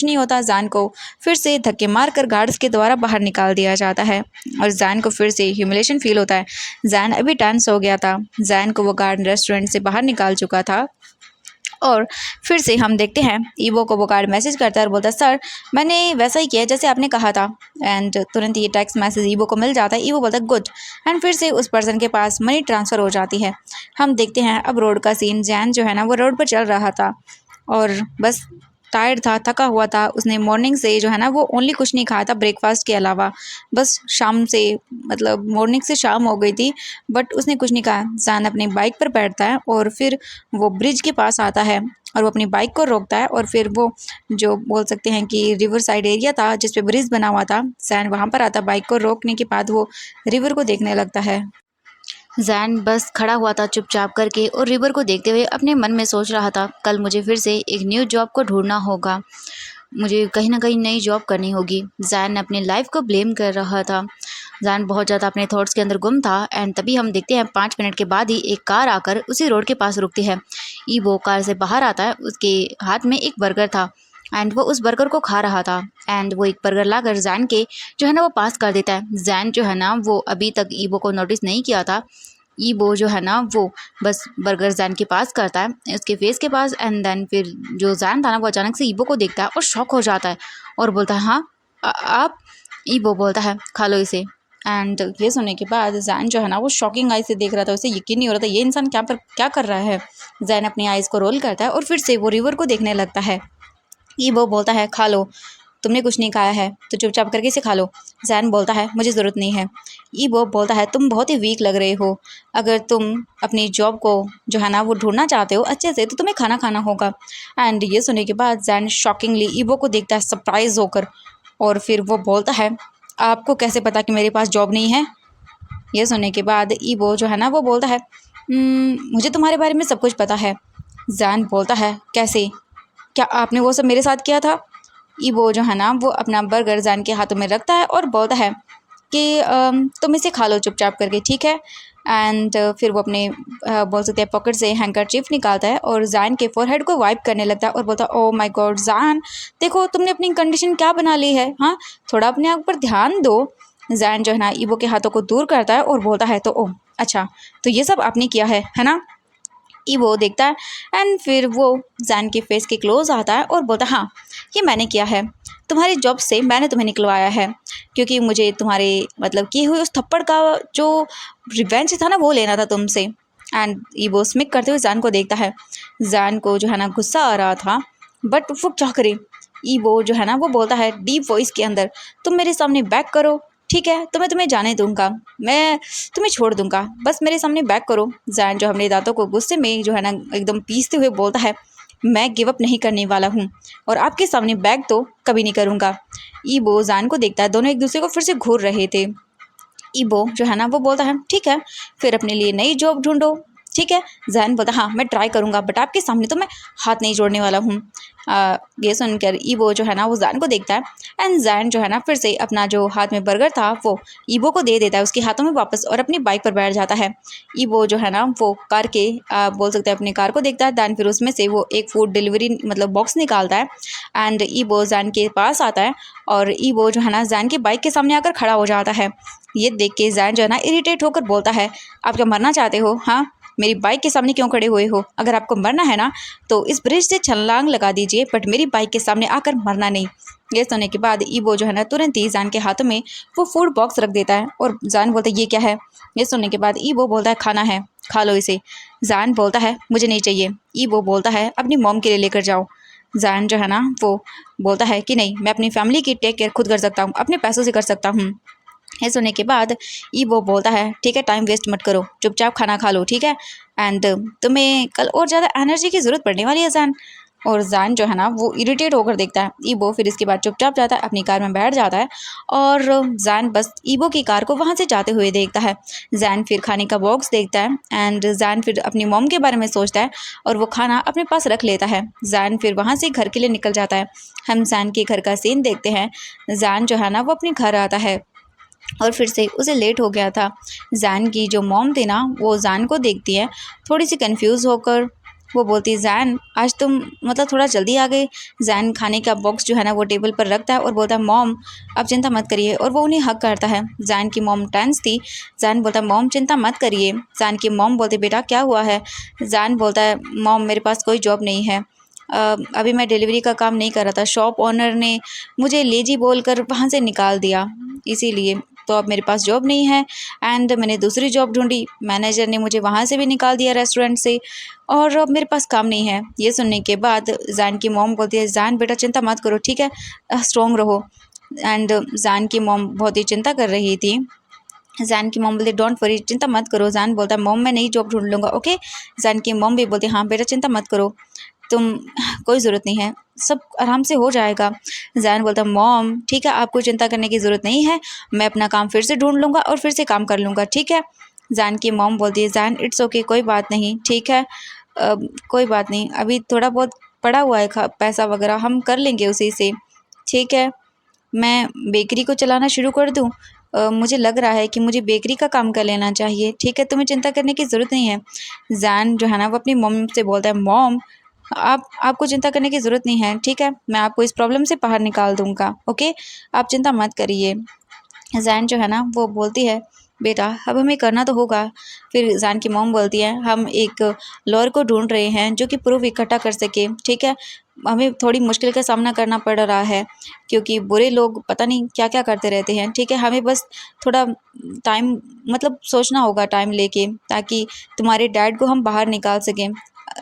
Speaker 1: नहीं होता। जैन को फिर से धक्के मारकर गार्ड्स के द्वारा बाहर निकाल दिया जाता है और जैन को फिर से ह्यूमिलेशन फील होता है। जैन अभी टेंस हो गया था। जैन को वो गार्ड रेस्टोरेंट से बाहर निकाल चुका था और फिर से हम देखते हैं ईबो को वो गार्ड मैसेज करता है और बोलता है सर मैंने वैसा ही किया जैसे आपने कहा था। एंड तुरंत ये टेक्स्ट मैसेज ईबो को मिल जाता है। ईबो बोलता है गुड एंड फिर से उस पर्सन के पास मनी ट्रांसफ़र हो जाती है। हम देखते हैं अब रोड का सीन। जैन जो है ना वो रोड पर चल रहा था और बस टायर्ड था, थका हुआ था। उसने मॉर्निंग से जो है ना वो ओनली कुछ नहीं खाया था ब्रेकफास्ट के अलावा। बस शाम से मतलब मॉर्निंग से शाम हो गई थी बट उसने कुछ नहीं खाया। जैन अपनी बाइक पर बैठता है और फिर वो ब्रिज के पास आता है और वो अपनी बाइक को रोकता है और फिर वो जो बोल सकते हैं कि रिवर साइड एरिया था जिस पे ब्रिज बना हुआ था, जैन वहाँ पर आता। बाइक को रोकने के बाद वो रिवर को देखने लगता है। जैन बस खड़ा हुआ था चुपचाप करके और रिवर को देखते हुए अपने मन में सोच रहा था कल मुझे फिर से एक न्यू जॉब को ढूंढना होगा, मुझे कहीं ना कहीं नई जॉब करनी होगी। जैन अपनी लाइफ को ब्लेम कर रहा था। जैन बहुत ज़्यादा अपने थॉट्स के अंदर गुम था एंड तभी हम देखते हैं 5 मिनट के बाद ही एक कार आकर उसी रोड के पास रुकती है। ईबो कार से बाहर आता है। उसके हाथ में एक बर्गर था एंड वो उस बर्गर को खा रहा था एंड वो एक बर्गर लाकर जैन के जो है ना वो पास कर देता है। जैन जो है ना वो अभी तक ईबो को नोटिस नहीं किया था। ईबो जो है ना वो बस बर्गर जैन के पास करता है उसके फेस के पास एंड देन फिर जो जैन था ना वो अचानक से ईबो को देखता है और शॉक हो जाता है और बोलता है हाँ आप? ईबो बोलता है खा लो इसे। एंड ये सुनने के बाद जैन जो है ना वो शॉकिंग आई से देख रहा था। उसे यकीन नहीं हो रहा था ये इंसान क्या कर रहा है। जैन अपनी आइज़ को रोल करता है और फिर से वो रिवर को देखने लगता है। ईबो बोलता है खा लो, तुमने कुछ नहीं खाया है तो चुपचाप करके इसे खा लो। जैन बोलता है मुझे ज़रूरत नहीं है। ईबो बोलता है तुम बहुत ही वीक लग रहे हो, अगर तुम अपनी जॉब को जो है ना वो ढूंढना चाहते हो अच्छे से तो तुम्हें खाना खाना होगा। एंड ये सुनने के बाद जैन शॉकिंगली ईबो को देखता है सरप्राइज होकर और फिर वो बोलता है आपको कैसे पता कि मेरे पास जॉब नहीं है? ये सुनने के बाद ईबो जो है ना वो बोलता है मुझे तुम्हारे बारे में सब कुछ पता है। जैन बोलता है कैसे, क्या आपने वो सब मेरे साथ किया था? ईबो जो है ना वो अपना बर्गर जैन के हाथों में रखता है और बोलता है कि तुम इसे खा लो चुपचाप करके, ठीक है। एंड फिर वो अपने बोल सकते हैं पॉकेट से हैंकरचीफ निकालता है और जैन के फोरहेड को वाइप करने लगता है और बोलता है ओह माय गॉड जैन, देखो तुमने अपनी कंडीशन क्या बना ली है, हाँ थोड़ा अपने आप पर ध्यान दो। जैन जो है ना ईबो के हाथों को दूर करता है और बोलता है तो ओह अच्छा तो ये सब आपने किया है ना? ईबो देखता है एंड फिर वो जैन के फेस के क्लोज आता है और बोलता है हाँ ये मैंने किया है, तुम्हारी जॉब से मैंने तुम्हें निकलवाया है क्योंकि मुझे तुम्हारे मतलब किए हुए उस थप्पड़ का जो रिवेंज था ना वो लेना था तुमसे। एंड ईबो स्मिक करते हुए जैन को देखता है। जैन को जो है ना गुस्सा आ रहा था, बट वो क्या करे। ईबो जो है ना वो बोलता है डीप वॉइस के अंदर, तुम मेरे सामने बैक करो, ठीक है, तो मैं तुम्हें जाने दूंगा, मैं तुम्हें छोड़ दूंगा, बस मेरे सामने बैक करो। जैन जो अपने दांतों को गुस्से में जो है ना एकदम पीसते हुए बोलता है, मैं गिव अप नहीं करने वाला हूँ और आपके सामने बैक तो कभी नहीं करूँगा। ईबो जैन को देखता है, दोनों एक दूसरे को फिर से घूर रहे थे। ईबो जो है ना वो बोलता है ठीक है, फिर अपने लिए नई जॉब ढूंढो, ठीक है। जैन बोलता हाँ मैं ट्राई करूँगा, बट आपके सामने तो मैं हाथ नहीं जोड़ने वाला हूँ। ये सुनकर ईबो जो है ना वो जैन को देखता है एंड जैन जो है ना फिर से अपना जो हाथ में बर्गर था वो ईबो को दे देता है उसके हाथों में वापस और अपनी बाइक पर बैठ जाता है। ईबो जो है ना वो कार के बोल सकते हैं अपनी कार को देखता है, दैन फिर उसमें से वो एक फूड डिलीवरी मतलब बॉक्स निकालता है एंड ईबो जैन के पास आता है और ईबो जो है ना जैन की बाइक के सामने आकर खड़ा हो जाता है। ये देख के जैन जो है ना इरिटेट होकर बोलता है, आप क्या मरना चाहते हो? हाँ, मेरी बाइक के सामने क्यों खड़े हुए हो? अगर आपको मरना है ना तो इस ब्रिज से छलांग लगा दीजिए, बट मेरी बाइक के सामने आकर मरना नहीं। ये सुनने के बाद ईबो जो है ना तुरंत ही जैन के हाथों में वो फूड बॉक्स रख देता है और जैन बोलता है ये क्या है? ये सुनने के बाद ईबो बोलता है खाना है, खा लो इसे। जैन बोलता है मुझे नहीं चाहिए। ईबो बोलता है अपनी मॉम के लिए लेकर जाओ। जैन जो है ना वो बोलता है कि नहीं, मैं अपनी फैमिली की टेक केयर खुद कर सकता हूँ, अपने पैसों से कर सकता हूँ। ये सुनने के बाद ईबो बोलता है ठीक है, टाइम वेस्ट मत करो, चुपचाप खाना खा लो, ठीक है, एंड तुम्हें कल और ज़्यादा एनर्जी की ज़रूरत पड़ने वाली है जैन। और जैन जो है ना वो इरिटेट होकर देखता है ईबो, फिर इसके बाद चुपचाप जाता है अपनी कार में बैठ जाता है और जैन बस ईबो की कार को वहाँ से जाते हुए देखता है। जैन फिर खाने का बॉक्स देखता है एंड जैन फिर अपनी मॉम के बारे में सोचता है और वो खाना अपने पास रख लेता है। जैन फिर वहाँ से घर के लिए निकल जाता है। हम जैन के घर का सीन देखते हैं। जैन जो है ना वो अपने घर आता है और फिर से उसे लेट हो गया था। जैन की जो मॉम थी ना वो जैन को देखती है थोड़ी सी कंफ्यूज होकर, वो बोलती है जैन आज तुम मतलब थोड़ा जल्दी आ गए। जैन खाने का बॉक्स जो है ना वो टेबल पर रखता है और बोलता है मॉम आप चिंता मत करिए, और वो उन्हें हक करता है। जैन की मॉम टेंस थी। जैन बोलता है मॉम चिंता मत करिए। जैन की मॉम बोलती बेटा क्या हुआ है? जैन बोलता है मॉम मेरे पास कोई जॉब नहीं है, अभी मैं डिलीवरी का काम नहीं कर रहा था, शॉप ओनर ने मुझे लेजी बोलकर वहाँ से निकाल दिया, इसीलिए तो अब मेरे पास जॉब नहीं है एंड मैंने दूसरी जॉब ढूंढी, मैनेजर ने मुझे वहाँ से भी निकाल दिया रेस्टोरेंट से, और अब मेरे पास काम नहीं है। ये सुनने के बाद जैन की मॉम बोलती है जैन बेटा चिंता मत करो, ठीक है, स्ट्रॉन्ग रहो। एंड जैन की मॉम बहुत ही चिंता कर रही थी। जैन की मॉम बोलती डोंट वरी चिंता मत करो। जैन बोलता है मॉम मैं नई जॉब ढूंढ लूँगा, ओके। जैन की मॉम भी बोलती हाँ बेटा चिंता मत करो, तुम कोई ज़रूरत नहीं है, सब आराम से हो जाएगा। जैन बोलता मॉम ठीक है, आपको चिंता करने की ज़रूरत नहीं है, मैं अपना काम फिर से ढूंढ लूँगा और फिर से काम कर लूँगा, ठीक है। जैन की मॉम बोलती है जैन इट्स ओके, कोई बात नहीं, ठीक है, कोई बात नहीं, अभी थोड़ा बहुत पड़ा हुआ है पैसा वगैरह हम कर लेंगे उसी से, ठीक है। मैं बेकरी को चलाना शुरू कर दूँ? मुझे लग रहा है कि मुझे बेकरी का काम कर लेना चाहिए, ठीक है, तुम्हें चिंता करने की ज़रूरत नहीं है। जैन जो है ना वो अपनी मॉम से बोलता है मॉम आपको चिंता करने की ज़रूरत नहीं है, ठीक है, मैं आपको इस प्रॉब्लम से बाहर निकाल दूँगा, ओके, आप चिंता मत करिए। जैन जो है ना वो बोलती है बेटा अब हमें करना तो होगा। फिर जैन की मॉम बोलती है हम एक लॉयर को ढूंढ रहे हैं जो कि प्रूफ इकट्ठा कर सके, ठीक है, हमें थोड़ी मुश्किल का सामना करना पड़ रहा है क्योंकि बुरे लोग पता नहीं क्या क्या करते रहते हैं, ठीक है, हमें बस थोड़ा टाइम मतलब सोचना होगा टाइम लेके, ताकि तुम्हारे डैड को हम बाहर निकाल सकें।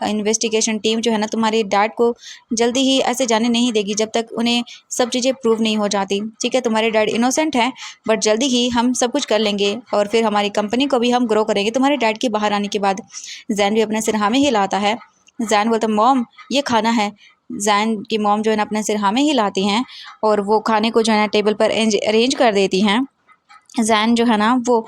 Speaker 1: इन्वेस्टिगेशन टीम जो है ना तुम्हारे डैड को जल्दी ही ऐसे जाने नहीं देगी जब तक उन्हें सब चीज़ें प्रूव नहीं हो जाती, ठीक है, तुम्हारे डैड इनोसेंट हैं, बट जल्दी ही हम सब कुछ कर लेंगे और फिर हमारी कंपनी को भी हम ग्रो करेंगे तुम्हारे डैड के बाहर आने के बाद। जैन भी अपने सिर हाँ में हिलाता है। जैन बोलता मॉम ये खाना है। जैन की मॉम जो है ना अपने सिर हाँ में हिलाती हैं और वो खाने को जो है ना टेबल पर अरेंज कर देती हैं। जैन जो है ना वो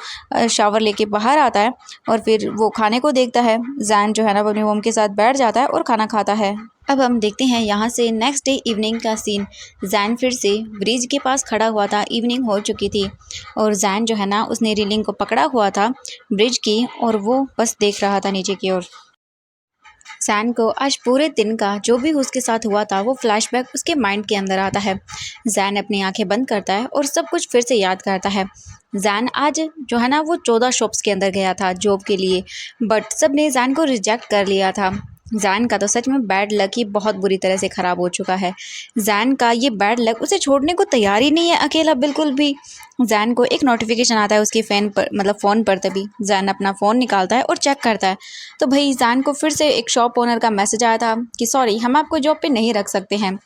Speaker 1: शावर लेके बाहर आता है और फिर वो खाने को देखता है। जैन जो है ना वो अपनी मॉम के साथ बैठ जाता है और खाना खाता है। अब हम देखते हैं यहाँ से नेक्स्ट डे इवनिंग का सीन। जैन फिर से ब्रिज के पास खड़ा हुआ था, इवनिंग हो चुकी थी और जैन जो है ना उसने रेलिंग को पकड़ा हुआ था ब्रिज की और वो बस देख रहा था नीचे की ओर। जैन को आज पूरे दिन का जो भी उसके साथ हुआ था वो फ्लैशबैक उसके माइंड के अंदर आता है। जैन अपनी आंखें बंद करता है और सब कुछ फिर से याद करता है। जैन आज जो है ना वो 14 शॉप्स के अंदर गया था जॉब के लिए, बट सब ने जैन को रिजेक्ट कर लिया था। जैन का तो सच में बैड लक ही बहुत बुरी तरह से ख़राब हो चुका है। जैन का ये बैड लक उसे छोड़ने को तैयार ही नहीं है अकेला बिल्कुल भी। जैन को एक नोटिफिकेशन आता है उसके फ़ोन पर, तभी जैन अपना फ़ोन निकालता है और चेक करता है। तो भाई जैन को फिर से एक शॉप ओनर का मैसेज आया था कि सॉरी, हम आपको जॉब पे नहीं रख सकते हैं।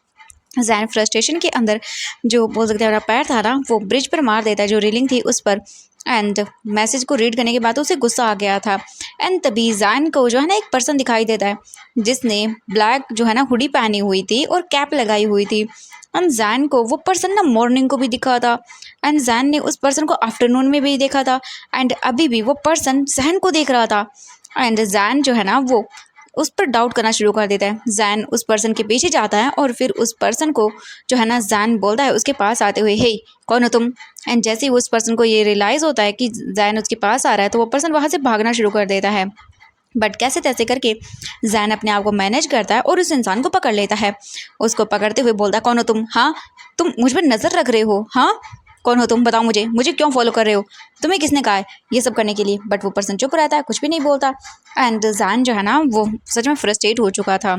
Speaker 1: जैन फ्रस्ट्रेशन के अंदर जो बोल सकते हैं अपना पैर था ना, वो ब्रिज पर मार देता है, जो रेलिंग थी उस पर। एंड मैसेज को रीड करने के बाद उसे गुस्सा आ गया था। एंड तभी जैन को जो है ना एक पर्सन दिखाई देता है जिसने ब्लैक जो है ना हुडी पहनी हुई थी और कैप लगाई हुई थी। एंड जैन को वो पर्सन ना मॉर्निंग को भी दिखा था, एंड जैन ने उस पर्सन को आफ्टरनून में भी देखा था, एंड अभी भी वो पर्सन जैन को देख रहा था। एंड जैन जो है ना वो उस पर डाउट करना शुरू कर देता है। जैन उस पर्सन के पीछे जाता है और फिर उस पर्सन को जो है ना जैन बोलता है उसके पास आते हुए, हे कौन हो तुम। एंड जैसे ही उस पर्सन को ये रियलाइज़ होता है कि जैन उसके पास आ रहा है तो वो पर्सन वहाँ से भागना शुरू कर देता है। बट कैसे तैसे करके जैन अपने आप को मैनेज करता है और उस इंसान को पकड़ लेता है। उसको पकड़ते हुए बोलता है, कौन हो तुम, हाँ तुम मुझ पर नज़र रख रहे हो, हाँ कौन हो तुम, बताओ मुझे क्यों फॉलो कर रहे हो, तुम्हें किसने कहा है ये सब करने के लिए। बट वो पर्सन चुप रहता है, कुछ भी नहीं बोलता। एंड जैन जो है ना वो सच में फ्रस्ट्रेट हो चुका था।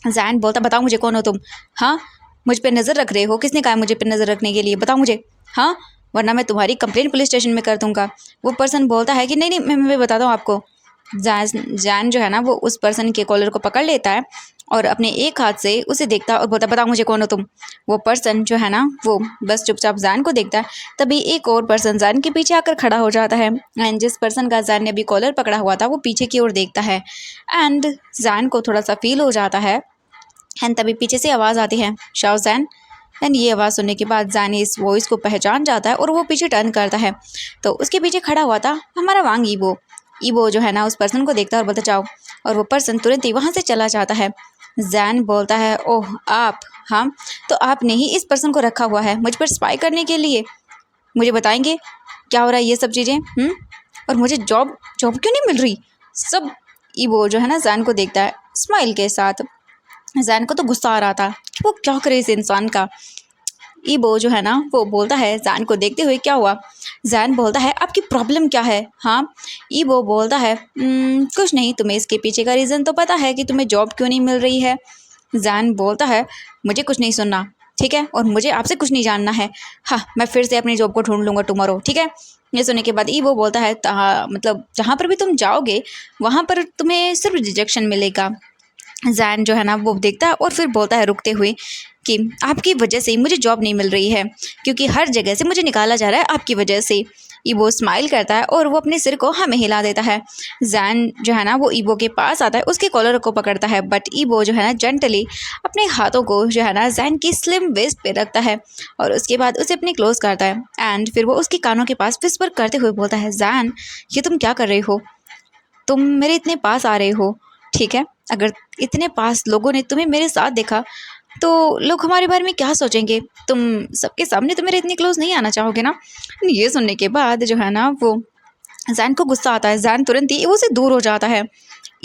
Speaker 1: जैन बोलता, बताओ मुझे कौन हो तुम, हाँ मुझ पर नज़र रख रहे हो, किसने कहा है मुझे पर नज़र रखने के लिए, बताओ मुझे, हाँ वरना मैं तुम्हारी कंप्लेंट पुलिस स्टेशन में कर दूंगा। वो पर्सन बोलता है कि नहीं मैं बताता हूँ आपको। जैन जो है ना वो उस पर्सन के कॉलर को पकड़ लेता है और अपने एक हाथ से उसे देखता है और बोलता, बताओ मुझे कौन हो तुम। वो पर्सन जो है ना वो बस चुपचाप जैन को देखता है। तभी एक और पर्सन जैन के पीछे आकर खड़ा हो जाता है, एंड जिस पर्सन का जैन ने अभी कॉलर पकड़ा हुआ था वो पीछे की ओर देखता है। एंड जैन को थोड़ा सा फील हो जाता है। एंड तभी पीछे से आवाज़ आती है, शाओ जैन। एंड ये आवाज़ सुनने के बाद जैन इस वॉइस को पहचान जाता है और वो पीछे टर्न करता है। तो उसके पीछे खड़ा हुआ था हमारा वांग ईबो। ईबो जो है ना उस पर्सन को देखता है और बोलता, जाओ, और वो पर्सन तुरंत ही वहाँ से चला जाता है। जैन बोलता है, ओह आप, हाँ तो आपने ही इस पर्सन को रखा हुआ है मुझ पर स्पाई करने के लिए, मुझे बताएंगे क्या हो रहा है ये सब चीज़ें, और मुझे जॉब जॉब क्यों नहीं मिल रही सब। ईबो जो है ना जैन को देखता है स्माइल के साथ। जैन को तो गुस्सा आ रहा था कि वो क्या करे इस इंसान का। ईबो जो है ना वो बोलता है जैन को देखते हुए, क्या हुआ। जैन बोलता है, आपकी प्रॉब्लम क्या है, हाँ। ईबो बोलता है, कुछ नहीं, तुम्हें इसके पीछे का रीज़न तो पता है कि तुम्हें जॉब क्यों नहीं मिल रही है। जैन बोलता है, मुझे कुछ नहीं सुनना, ठीक है, और मुझे आपसे कुछ नहीं जानना है। हाँ मैं फिर से अपनी जॉब को ढूंढ लूँगा टुमारो, ठीक है। ये सुनने के बाद ईबो बोलता है, मतलब जहाँ पर भी तुम जाओगे वहाँ पर तुम्हें सिर्फ रिजेक्शन मिलेगा। जैन जो है ना वो देखता है और फिर बोलता है रुकते हुए कि आपकी वजह से ही मुझे जॉब नहीं मिल रही है, क्योंकि हर जगह से मुझे निकाला जा रहा है आपकी वजह से। ईबो स्माइल करता है और वो अपने सिर को हमें हिला देता है। जैन जो है ना वो ईबो के पास आता है, उसके कॉलर को पकड़ता है, बट ईबो जो है ना जेंटली अपने हाथों को जो है ना जैन की स्लिम वेस्ट पे रखता है और उसके बाद उसे अपने क्लोज करता है। एंड फिर वो उसके कानों के पास विस्पर करते हुए बोलता है, जैन ये तुम क्या कर रहे हो, तुम मेरे इतने पास आ रहे हो, ठीक है, अगर इतने पास लोगों ने तुम्हें मेरे साथ देखा तो लोग हमारे बारे में क्या सोचेंगे, तुम सबके सामने तो मेरे इतने क्लोज नहीं आना चाहोगे ना। ये सुनने के बाद जो है ना वो जैन को गुस्सा आता है। जैन तुरंत ही वो से दूर हो जाता है।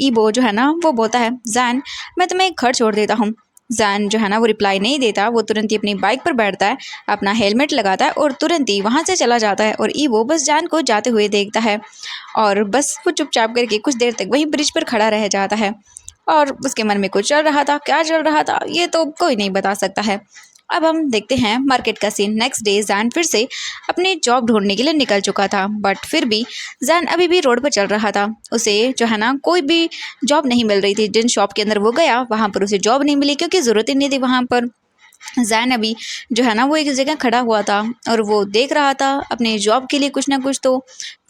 Speaker 1: ईबो जो है ना वो बोलता है, जैन मैं तुम्हें एक घर छोड़ देता हूँ। जैन जो है ना वो रिप्लाई नहीं देता, वो तुरंत ही अपनी बाइक पर बैठता है, अपना हेलमेट लगाता है और तुरंत ही वहाँ से चला जाता है। और ईबो बस जैन को जाते हुए देखता है और बस वो चुपचाप करके कुछ देर तक वहीं ब्रिज पर खड़ा रह जाता है। और उसके मन में कुछ चल रहा था, क्या चल रहा था ये तो कोई नहीं बता सकता है। अब हम देखते हैं मार्केट का सीन। नेक्स्ट डे जैन फिर से अपनी जॉब ढूंढने के लिए निकल चुका था, बट फिर भी जैन अभी भी रोड पर चल रहा था। उसे जो है ना कोई भी जॉब नहीं मिल रही थी। जिन शॉप के अंदर वो गया वहाँ पर उसे जॉब नहीं मिली, क्योंकि ज़रूरत ही नहीं थी वहाँ पर। जैन अभी जो है ना वो एक जगह खड़ा हुआ था और वो देख रहा था अपने जॉब के लिए कुछ ना कुछ, तो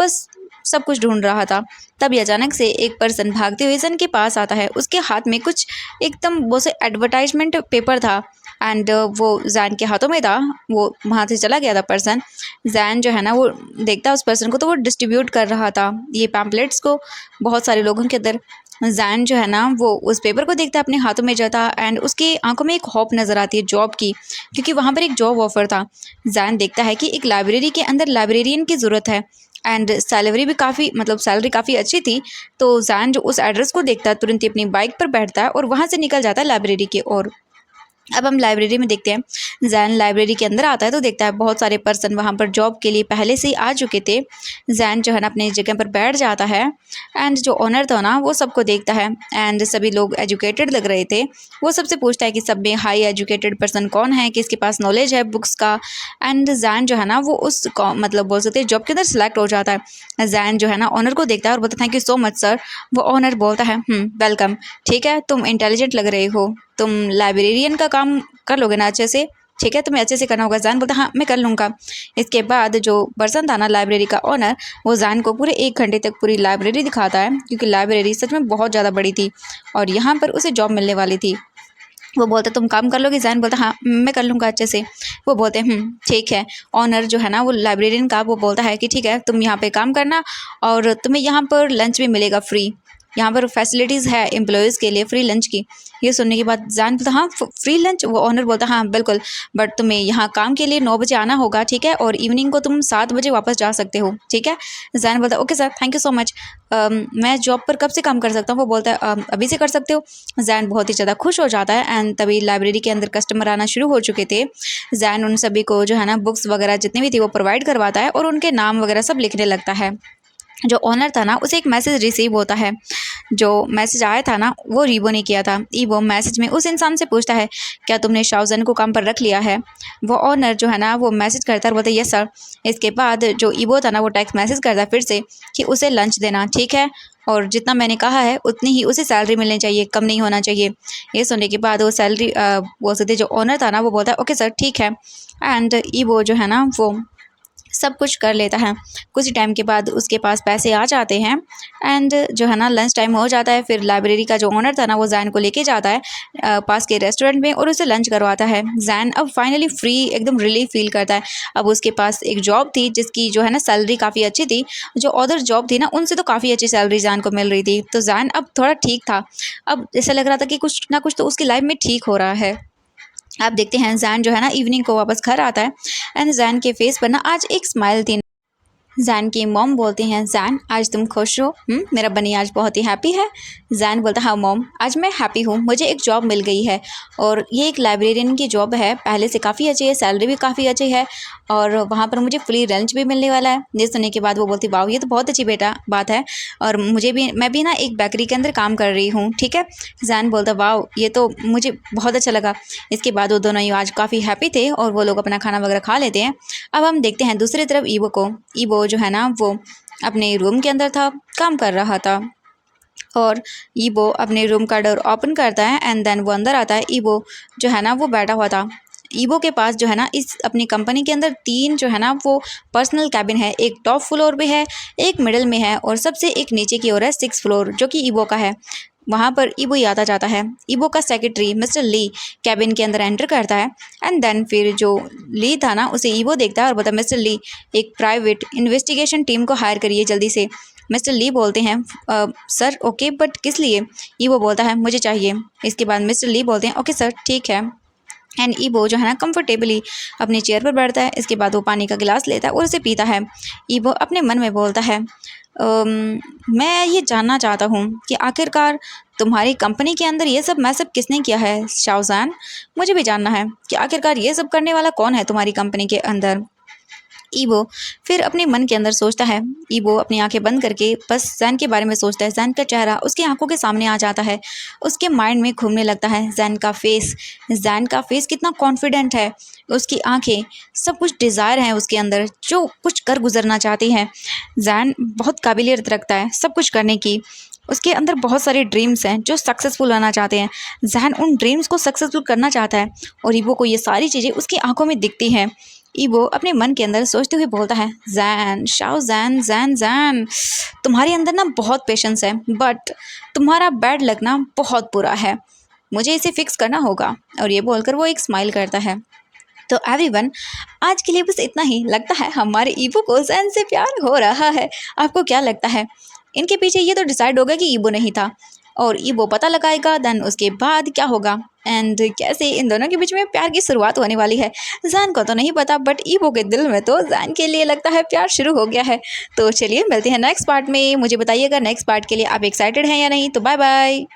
Speaker 1: बस सब कुछ ढूंढ रहा था। तभी अचानक से एक पर्सन भागते हुए जैन के पास आता है। उसके हाथ में कुछ एकदम वो से एडवर्टाइजमेंट पेपर था एंड वो जैन के हाथों में था। वो वहाँ से चला गया था पर्सन। जैन जो है ना वो देखता उस पर्सन को, तो वो डिस्ट्रीब्यूट कर रहा था ये पैम्पलेट्स को बहुत सारे लोगों के अंदर। जैन जो है ना वो उस पेपर को देखता है अपने हाथों में जाता एंड उसकी आंखों में एक होप नज़र आती है जॉब की, क्योंकि वहाँ पर एक जॉब ऑफर था। जैन देखता है कि एक लाइब्रेरी के अंदर लाइब्रेरियन की ज़रूरत है एंड सैलरी भी काफ़ी, मतलब सैलरी काफ़ी अच्छी थी। तो जैन जो उस एड्रेस को देखता है तुरंत ही अपनी बाइक पर बैठता है और वहाँ से निकल जाता है लाइब्रेरी की ओर। अब हम लाइब्रेरी में देखते हैं, जैन लाइब्रेरी के अंदर आता है तो देखता है बहुत सारे पर्सन वहाँ पर जॉब के लिए पहले से ही आ चुके थे। जैन जो है ना अपनी जगह पर बैठ जाता है एंड जो ओनर था ना वो सबको देखता है एंड सभी लोग एजुकेटेड लग रहे थे। वो सबसे पूछता है कि सब में हाई एजुकेटेड पर्सन कौन है, किसके पास नॉलेज है बुक्स का। एंड जैन जो है ना वो उस मतलब बोल सकते हैं जॉब के अंदर सेलेक्ट हो जाता है। जैन जो है ना ओनर को देखता है और बोलता है thank you so much sir. वो ओनर बोलता है वेलकम, ठीक है तुम इंटेलिजेंट लग रहे हो, तुम लाइब्रेरियन का काम कर लोगे ना अच्छे से, ठीक है तुम्हें अच्छे से करना होगा। जैन बोलता हाँ मैं कर लूँगा। इसके बाद जो पर्सन था ना लाइब्रेरी का ओनर, वो जैन को पूरे 1 घंटे तक पूरी लाइब्रेरी दिखाता है, क्योंकि लाइब्रेरी सच में बहुत ज़्यादा बड़ी थी और यहाँ पर उसे जॉब मिलने वाली थी। वो बोलते तुम काम कर लोगे, जैन बोलता हाँ मैं कर लूँगा अच्छे से। वो बोलते ठीक है। ऑनर जो है ना वो लाइब्रेरियन का वो बोलता है कि ठीक है तुम यहाँ पे काम करना और तुम्हें यहाँ पर लंच भी मिलेगा फ्री, यहाँ पर फैसिलिटीज़ है एम्प्लॉयज़ के लिए फ्री लंच की। ये सुनने के बाद जैन बोलता हाँ फ्री लंच। वो ऑनर बोलता हाँ बिल्कुल, बट तुम्हें यहाँ काम के लिए 9 बजे आना होगा, ठीक है, और इवनिंग को तुम 7 बजे वापस जा सकते हो, ठीक है। जैन बोलता okay sir thank you so much. मैं जॉब पर कब से काम कर सकता हूँ? वो बोलता है अभी से कर सकते हो। जैन बहुत ही ज़्यादा खुश हो जाता है एंड तभी लाइब्रेरी के अंदर कस्टमर आना शुरू हो चुके थे। जैन उन सभी को जो है ना बुक्स वगैरह जितनी भी थी वो प्रोवाइड करवाता है और उनके नाम वगैरह सब लिखने लगता है। जो ओनर था ना उसे एक मैसेज रिसीव होता है, जो मैसेज आया था ना वो रीबो ने किया था। ईबो मैसेज में उस इंसान से पूछता है क्या तुमने शाओजन को काम पर रख लिया है? वो ओनर जो है ना वो मैसेज करता है और बोलता है यस सर। इसके बाद जो ईबो था ना वो टेक्स्ट मैसेज करता है फिर से कि उसे लंच देना, ठीक है, और जितना मैंने कहा है उतनी ही उसे सैलरी मिलनी चाहिए, कम नहीं होना चाहिए। ये सुनने के बाद वो सैलरी बोल सकते जो ओनर था ना वो बोलता है ओके सर ठीक है। एंड ईबो जो है ना वो सब कुछ कर लेता है। कुछ ही टाइम के बाद उसके पास पैसे आ जाते हैं एंड जो है ना लंच टाइम हो जाता है। फिर लाइब्रेरी का जो ओनर था ना वो जैन को लेके जाता है पास के रेस्टोरेंट में और उसे लंच करवाता है। जैन अब फाइनली फ्री एकदम रिलीफ फील करता है। अब उसके पास एक जॉब थी जिसकी जो है ना सैलरी काफ़ी अच्छी थी। जो अदर जॉब थी ना उनसे तो काफ़ी अच्छी सैलरी जैन को मिल रही थी, तो जैन अब थोड़ा ठीक था। अब ऐसा लग रहा था कि कुछ ना कुछ तो उसकी लाइफ में ठीक हो रहा है। आप देखते हैं जैन जो है ना इवनिंग को वापस घर आता है एंड जैन के फेस पर ना आज एक स्माइल थी। जैन की मॉम बोलती हैं जैन आज तुम खुश हो? मेरा बनी आज बहुत ही हैप्पी है। जैन बोलता हाँ मॉम आज मैं हैप्पी हूँ, मुझे एक जॉब मिल गई है और ये एक लाइब्रेरियन की जॉब है, पहले से काफ़ी अच्छी है, सैलरी भी काफ़ी अच्छी है और वहाँ पर मुझे फ्री लंच भी मिलने वाला है। ये सुनने के बाद वो बोलती वाह ये तो बहुत अच्छी बात है और मैं भी ना एक बेकरी के अंदर काम कर रही हूँ, ठीक है। जैन बोलता वाह ये तो मुझे बहुत अच्छा लगा। इसके बाद वो दोनों ही आज काफ़ी हैप्पी थे और वो लोग अपना खाना वगैरह खा लेते हैं। अब हम देखते हैं दूसरी तरफ ईबो को। ईबो जो है ना वो अपने रूम के अंदर था, काम कर रहा था और ईबो अपने रूम का डोर ओपन करता है एंड देन वो अंदर आता है। ईबो जो है ना वो बैठा हुआ था। ईबो के पास जो है ना इस अपनी कंपनी के अंदर 3 जो है ना वो पर्सनल कैबिन है, एक टॉप फ्लोर पे है, एक मिडिल में है और सबसे एक नीचे की ओर है 6th फ्लोर जो कि ईबो का है। वहाँ पर ईबो ही आता जाता है। ईबो का सेक्रेटरी मिस्टर ली कैबिन के अंदर एंटर करता है एंड देन फिर जो ली था ना उसे ईबो देखता है और बोलता है मिस्टर ली एक प्राइवेट इन्वेस्टिगेशन टीम को हायर करिए जल्दी से। मिस्टर ली बोलते हैं सर ओके बट किस लिए? ईबो बोलता है मुझे चाहिए। इसके बाद मिस्टर ली बोलते हैं ओके सर ठीक है एंड ईबो जो है ना कंफर्टेबली अपनी चेयर पर बैठता है। इसके बाद वो पानी का गिलास लेता है और उसे पीता है। ईबो अपने मन में बोलता है मैं ये जानना चाहता हूँ कि आखिरकार तुम्हारी कंपनी के अंदर ये सब मैसअप किसने किया है शाओजान? मुझे भी जानना है कि आखिरकार ये सब करने वाला कौन है तुम्हारी कंपनी के अंदर। ईबो फिर अपने मन के अंदर सोचता है। ईबो अपनी आंखें बंद करके बस जैन के बारे में सोचता है। जैन का चेहरा उसकी आंखों के सामने आ जाता है, उसके माइंड में घूमने लगता है जैन का फेस कितना कॉन्फिडेंट है, उसकी आंखें सब कुछ डिज़ायर हैं उसके अंदर जो कुछ कर गुजरना चाहती हैं। जैन बहुत काबिलियत रखता है सब कुछ करने की, उसके अंदर बहुत सारे ड्रीम्स हैं जो सक्सेसफुल होना चाहते हैं। जैन उन ड्रीम्स को सक्सेसफुल करना चाहता है और ईबो को ये सारी चीज़ें उसकी आंखों में दिखती हैं। ईबो अपने मन के अंदर सोचते हुए बोलता है जैन शाओ जैन जैन जैन तुम्हारे अंदर ना बहुत पेशेंस है बट तुम्हारा बैड लक ना बहुत बुरा है, मुझे इसे फिक्स करना होगा। और ये बोलकर वो एक स्माइल करता है। तो एवरीवन आज के लिए बस इतना ही। लगता है हमारे ईबो को जैन से प्यार हो रहा है। आपको क्या लगता है? इनके पीछे ये तो डिसाइड होगा कि ईबो नहीं था और ईबो पता लगाएगा देन उसके बाद क्या होगा एंड कैसे इन दोनों के बीच में प्यार की शुरुआत होने वाली है। जैन को तो नहीं पता बट ईबो के दिल में तो जैन के लिए लगता है प्यार शुरू हो गया है। तो चलिए मिलते हैं नेक्स्ट पार्ट में। मुझे बताइएगा नेक्स्ट पार्ट के लिए आप एक्साइटेड हैं या नहीं। तो बाय बाय।